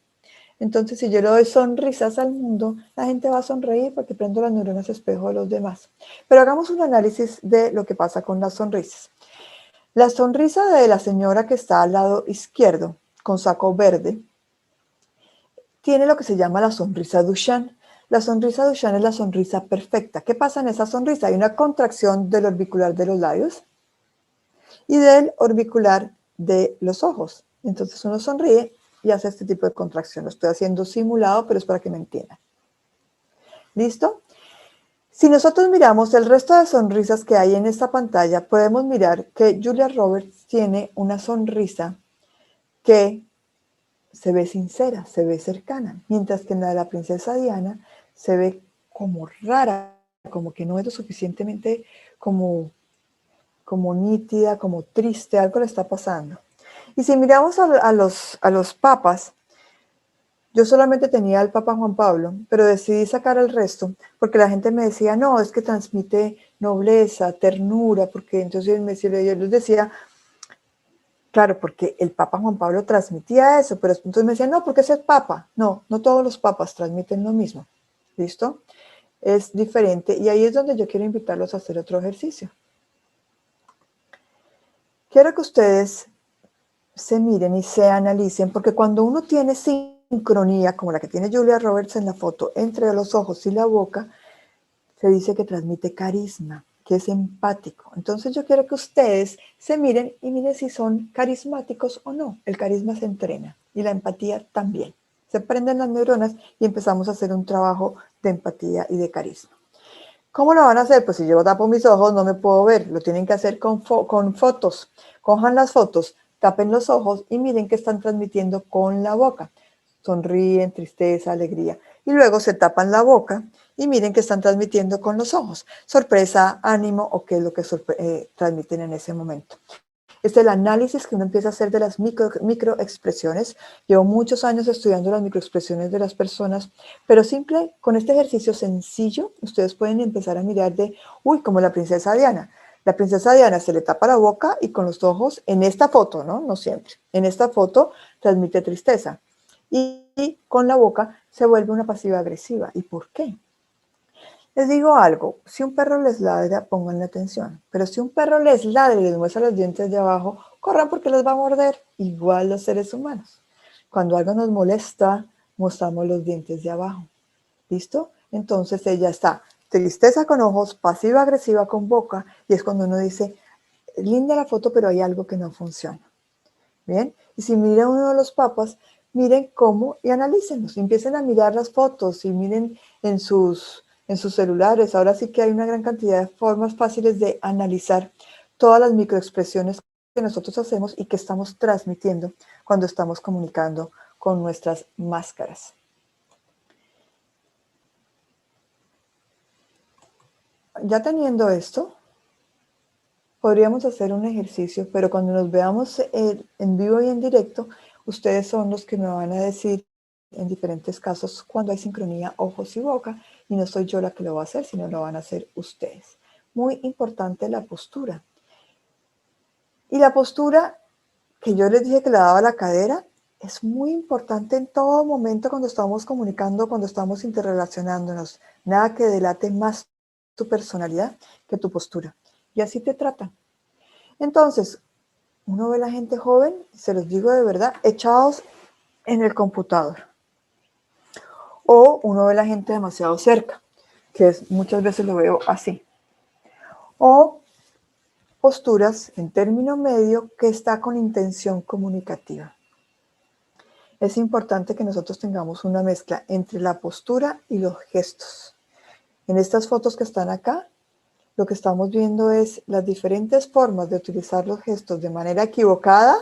Entonces, si yo le doy sonrisas al mundo, la gente va a sonreír porque prendo las neuronas espejo de los demás. Pero hagamos un análisis de lo que pasa con las sonrisas. La sonrisa de la señora que está al lado izquierdo, con saco verde, tiene lo que se llama la sonrisa Duchenne. La sonrisa Duchenne es la sonrisa perfecta. ¿Qué pasa en esa sonrisa? Hay una contracción del orbicular de los labios y del orbicular de los ojos. Entonces uno sonríe y hace este tipo de contracción. Lo estoy haciendo simulado, pero es para que me entiendan. ¿Listo? Si nosotros miramos el resto de sonrisas que hay en esta pantalla, podemos mirar que Julia Roberts tiene una sonrisa que se ve sincera, se ve cercana, mientras que en la de la princesa Diana se ve como rara, como que no es lo suficientemente como nítida, como triste, algo le está pasando. Y si miramos a los papas, yo solamente tenía al Papa Juan Pablo, pero decidí sacar el resto porque la gente me decía, no, es que transmite nobleza, ternura, porque entonces yo les decía, claro, porque el Papa Juan Pablo transmitía eso, pero entonces me decían, no, porque ese es Papa. No, no todos los papas transmiten lo mismo. ¿Listo? Es diferente y ahí es donde yo quiero invitarlos a hacer otro ejercicio. Quiero que ustedes se miren y se analicen, porque cuando uno tiene sincronía, como la que tiene Julia Roberts en la foto, entre los ojos y la boca, se dice que transmite carisma, que es empático. Entonces yo quiero que ustedes se miren y miren si son carismáticos o no. El carisma se entrena y la empatía también. Se prenden las neuronas y empezamos a hacer un trabajo de empatía y de carisma. ¿Cómo lo van a hacer? Pues si yo tapo mis ojos no me puedo ver. Lo tienen que hacer con fotos. Cojan las fotos, tapen los ojos y miren qué están transmitiendo con la boca. Sonríen, tristeza, alegría. Y luego se tapan la boca y miren qué están transmitiendo con los ojos. Sorpresa, ánimo o qué es lo que transmiten en ese momento. Es el análisis que uno empieza a hacer de las microexpresiones. Llevo muchos años estudiando las microexpresiones de las personas, pero con este ejercicio sencillo, ustedes pueden empezar a mirar como la princesa Diana. La princesa Diana se le tapa la boca y con los ojos, en esta foto, no siempre, en esta foto transmite tristeza. Y con la boca se vuelve una pasiva agresiva. ¿Y por qué? Les digo algo, si un perro les ladra, pónganle atención. Pero si un perro les ladra y les muestra los dientes de abajo, corran porque les va a morder. Igual los seres humanos. Cuando algo nos molesta, mostramos los dientes de abajo. ¿Listo? Entonces ella está tristeza con ojos, pasiva agresiva con boca, y es cuando uno dice, linda la foto, pero hay algo que no funciona. ¿Bien? Y si miran uno de los papas, miren cómo y analícenlos. Empiecen a mirar las fotos y miren en sus celulares. Ahora sí que hay una gran cantidad de formas fáciles de analizar todas las microexpresiones que nosotros hacemos y que estamos transmitiendo cuando estamos comunicando con nuestras máscaras. Ya teniendo esto, podríamos hacer un ejercicio, pero cuando nos veamos en vivo y en directo, ustedes son los que me van a decir en diferentes casos cuando hay sincronía ojos y boca, y no soy yo la que lo va a hacer, sino lo van a hacer ustedes. Muy importante la postura. Y la postura que yo les dije que le daba la cadera, es muy importante en todo momento cuando estamos comunicando, cuando estamos interrelacionándonos. Nada que delate más tu personalidad que tu postura. Y así te tratan. Entonces, uno ve a la gente joven, se los digo de verdad, echados en el computador. O uno ve a la gente demasiado cerca, que muchas veces lo veo así. O posturas en término medio que está con intención comunicativa. Es importante que nosotros tengamos una mezcla entre la postura y los gestos. En estas fotos que están acá, lo que estamos viendo es las diferentes formas de utilizar los gestos de manera equivocada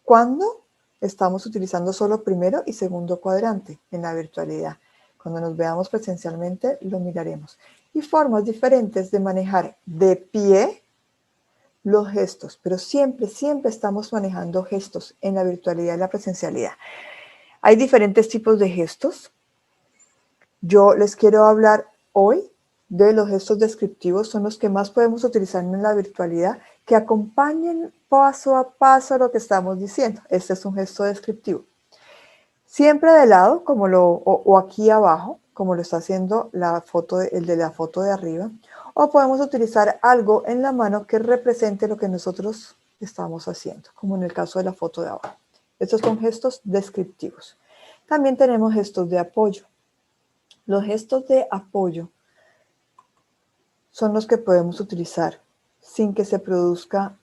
cuando estamos utilizando solo primero y segundo cuadrante en la virtualidad. Cuando nos veamos presencialmente, lo miraremos. Y formas diferentes de manejar de pie los gestos, pero siempre estamos manejando gestos en la virtualidad y la presencialidad. Hay diferentes tipos de gestos. Yo les quiero hablar hoy de los gestos descriptivos, son los que más podemos utilizar en la virtualidad, que acompañen paso a paso lo que estamos diciendo. Este es un gesto descriptivo. Siempre de lado, o aquí abajo, como lo está haciendo el de la foto de arriba, o podemos utilizar algo en la mano que represente lo que nosotros estamos haciendo, como en el caso de la foto de abajo. Estos son gestos descriptivos. También tenemos gestos de apoyo. Los gestos de apoyo son los que podemos utilizar sin que se produzca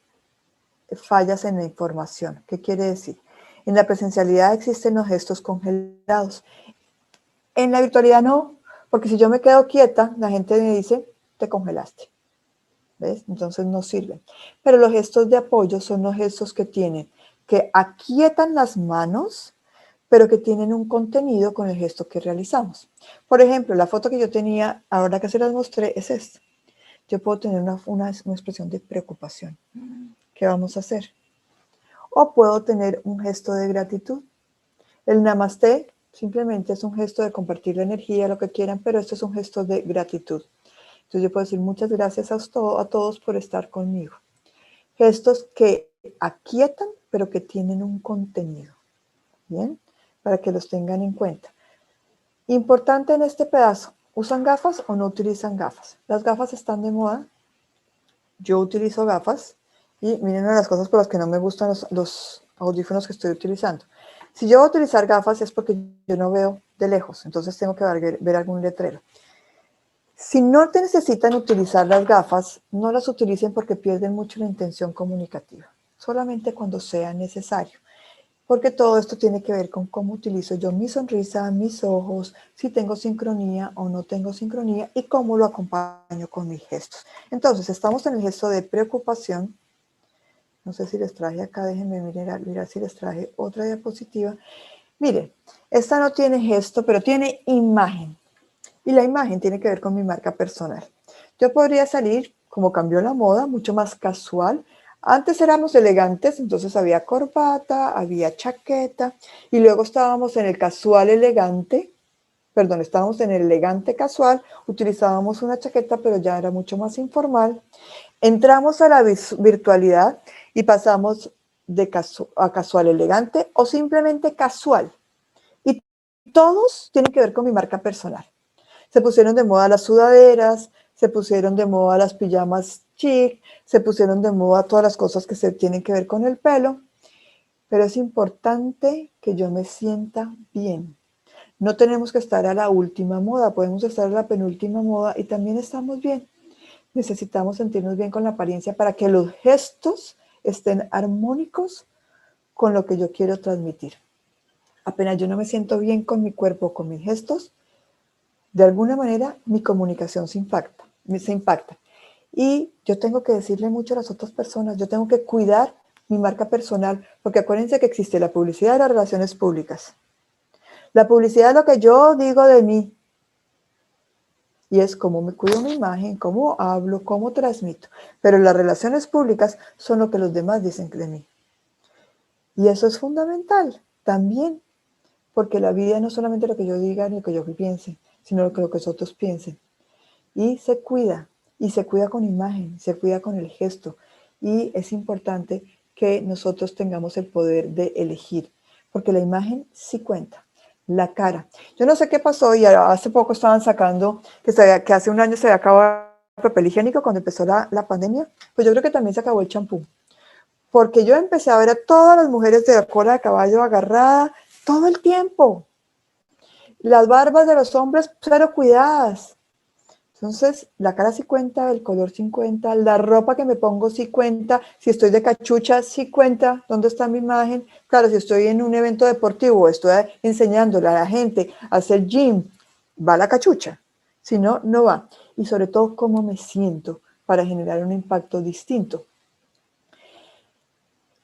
fallas en la información. ¿Qué quiere decir? En la presencialidad existen los gestos congelados. En la virtualidad no, porque si yo me quedo quieta, la gente me dice, te congelaste. ¿Ves? Entonces no sirven. Pero los gestos de apoyo son los gestos que aquietan las manos, pero que tienen un contenido con el gesto que realizamos. Por ejemplo, la foto que yo tenía, ahora que se las mostré, es esta. Yo puedo tener una expresión de preocupación. ¿Qué vamos a hacer? O puedo tener un gesto de gratitud. El namaste simplemente es un gesto de compartir la energía, lo que quieran, pero esto es un gesto de gratitud. Entonces yo puedo decir muchas gracias a todos por estar conmigo. Gestos que aquietan, pero que tienen un contenido. ¿Bien? Para que los tengan en cuenta. Importante en este pedazo, ¿usan gafas o no utilizan gafas? Las gafas están de moda. Yo utilizo gafas y miren una de las cosas por las que no me gustan los audífonos que estoy utilizando. Si yo voy a utilizar gafas es porque yo no veo de lejos, entonces tengo que ver algún letrero. Si no te necesitan utilizar las gafas, no las utilicen porque pierden mucho la intención comunicativa, solamente cuando sea necesario. Porque todo esto tiene que ver con cómo utilizo yo mi sonrisa, mis ojos, si tengo sincronía o no tengo sincronía y cómo lo acompaño con mis gestos. Entonces, estamos en el gesto de preocupación. No sé si les traje acá, déjenme mirar si les traje otra diapositiva. Miren, esta no tiene gesto, pero tiene imagen. Y la imagen tiene que ver con mi marca personal. Yo podría salir, como cambió la moda, mucho más casual. Antes éramos elegantes, entonces había corbata, había chaqueta, y luego estábamos en el casual elegante, perdón, estábamos en el elegante casual, utilizábamos una chaqueta, pero ya era mucho más informal. Entramos a la virtualidad y pasamos a casual elegante o simplemente casual. Y todos tienen que ver con mi marca personal. Se pusieron de moda las sudaderas, se pusieron de moda las pijamas chic, se pusieron de moda todas las cosas que se tienen que ver con el pelo, pero es importante que yo me sienta bien. No tenemos que estar a la última moda, podemos estar a la penúltima moda y también estamos bien. Necesitamos sentirnos bien con la apariencia para que los gestos estén armónicos con lo que yo quiero transmitir. Apenas yo no me siento bien con mi cuerpo, con mis gestos, de alguna manera mi comunicación se impacta. Y yo tengo que decirle mucho a las otras personas, yo tengo que cuidar mi marca personal, porque acuérdense que existe la publicidad y las relaciones públicas. La publicidad es lo que yo digo de mí, y es cómo me cuido mi imagen, cómo hablo, cómo transmito. Pero las relaciones públicas son lo que los demás dicen de mí. Y eso es fundamental también, porque la vida no es solamente lo que yo diga ni lo que yo piense, sino lo que los otros piensen. Y se cuida con imagen, se cuida con el gesto. Y es importante que nosotros tengamos el poder de elegir, porque la imagen sí cuenta, la cara. Yo no sé qué pasó y hace poco estaban sacando que hace un año se había acabado el papel higiénico cuando empezó la pandemia, pues yo creo que también se acabó el champú. Porque yo empecé a ver a todas las mujeres de cola de caballo agarrada todo el tiempo. Las barbas de los hombres, cero cuidadas. Entonces, la cara sí cuenta, el color sí cuenta, la ropa que me pongo sí cuenta, si estoy de cachucha sí cuenta, ¿dónde está mi imagen? Claro, si estoy en un evento deportivo, estoy enseñándole a la gente a hacer gym, va la cachucha, si no, no va. Y sobre todo, cómo me siento para generar un impacto distinto.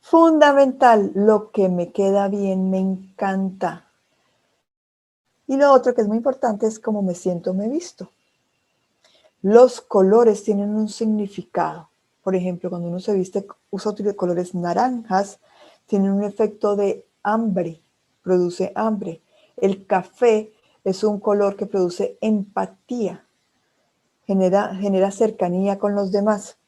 Fundamental, lo que me queda bien, me encanta. Y lo otro que es muy importante es cómo me siento, me visto. Los colores tienen un significado. Por ejemplo, cuando uno se viste, usa colores naranjas, tienen un efecto de hambre, produce hambre. El café es un color que produce empatía, genera cercanía con los demás.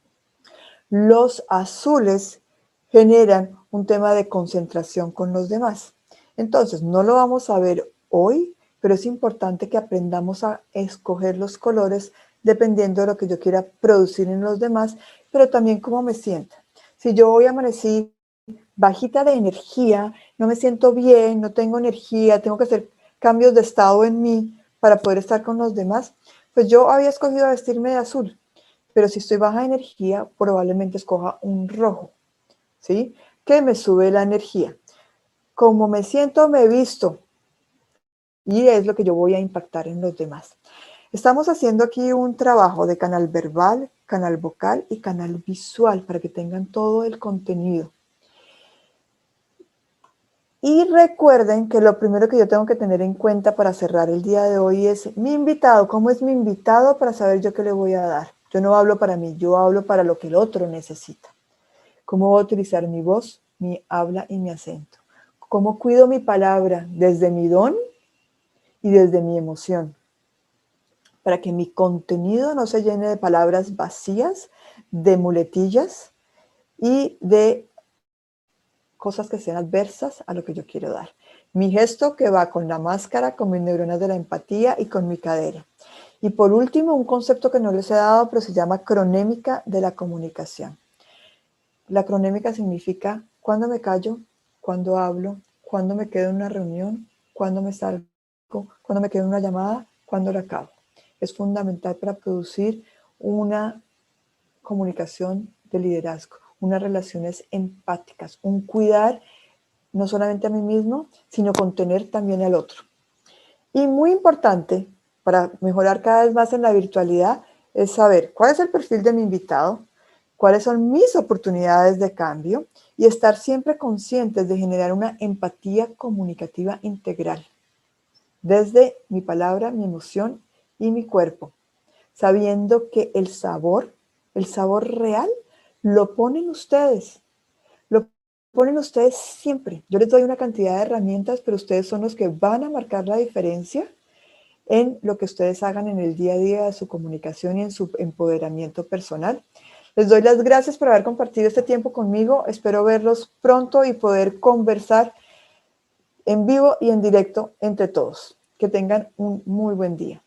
Los azules generan un tema de concentración con los demás. Entonces, no lo vamos a ver hoy, pero es importante que aprendamos a escoger los colores dependiendo de lo que yo quiera producir en los demás, pero también cómo me sienta. Si yo hoy amanecí bajita de energía, no me siento bien, no tengo energía, tengo que hacer cambios de estado en mí para poder estar con los demás, pues yo había escogido vestirme de azul, pero si estoy baja de energía, probablemente escoja un rojo, ¿sí? Que me sube la energía. Como me siento, me visto, y es lo que yo voy a impactar en los demás. Estamos haciendo aquí un trabajo de canal verbal, canal vocal y canal visual para que tengan todo el contenido. Y recuerden que lo primero que yo tengo que tener en cuenta para cerrar el día de hoy es mi invitado. ¿Cómo es mi invitado para saber yo qué le voy a dar? Yo no hablo para mí, yo hablo para lo que el otro necesita. ¿Cómo voy a utilizar mi voz, mi habla y mi acento? ¿Cómo cuido mi palabra desde mi don y desde mi emoción? Para que mi contenido no se llene de palabras vacías, de muletillas y de cosas que sean adversas a lo que yo quiero dar. Mi gesto que va con la máscara, con mis neuronas de la empatía y con mi cadera. Y por último, un concepto que no les he dado, pero se llama cronémica de la comunicación. La cronémica significa cuándo me callo, cuándo hablo, cuándo me quedo en una reunión, cuándo me salgo, cuándo me quedo en una llamada, cuándo la acabo. Es fundamental para producir una comunicación de liderazgo, unas relaciones empáticas, un cuidar no solamente a mí mismo, sino contener también al otro. Y muy importante, para mejorar cada vez más en la virtualidad, es saber cuál es el perfil de mi invitado, cuáles son mis oportunidades de cambio y estar siempre conscientes de generar una empatía comunicativa integral, desde mi palabra, mi emoción y mi cuerpo, sabiendo que el sabor real, lo ponen ustedes. Lo ponen ustedes siempre. Yo les doy una cantidad de herramientas, pero ustedes son los que van a marcar la diferencia en lo que ustedes hagan en el día a día de su comunicación y en su empoderamiento personal. Les doy las gracias por haber compartido este tiempo conmigo. Espero verlos pronto y poder conversar en vivo y en directo entre todos. Que tengan un muy buen día.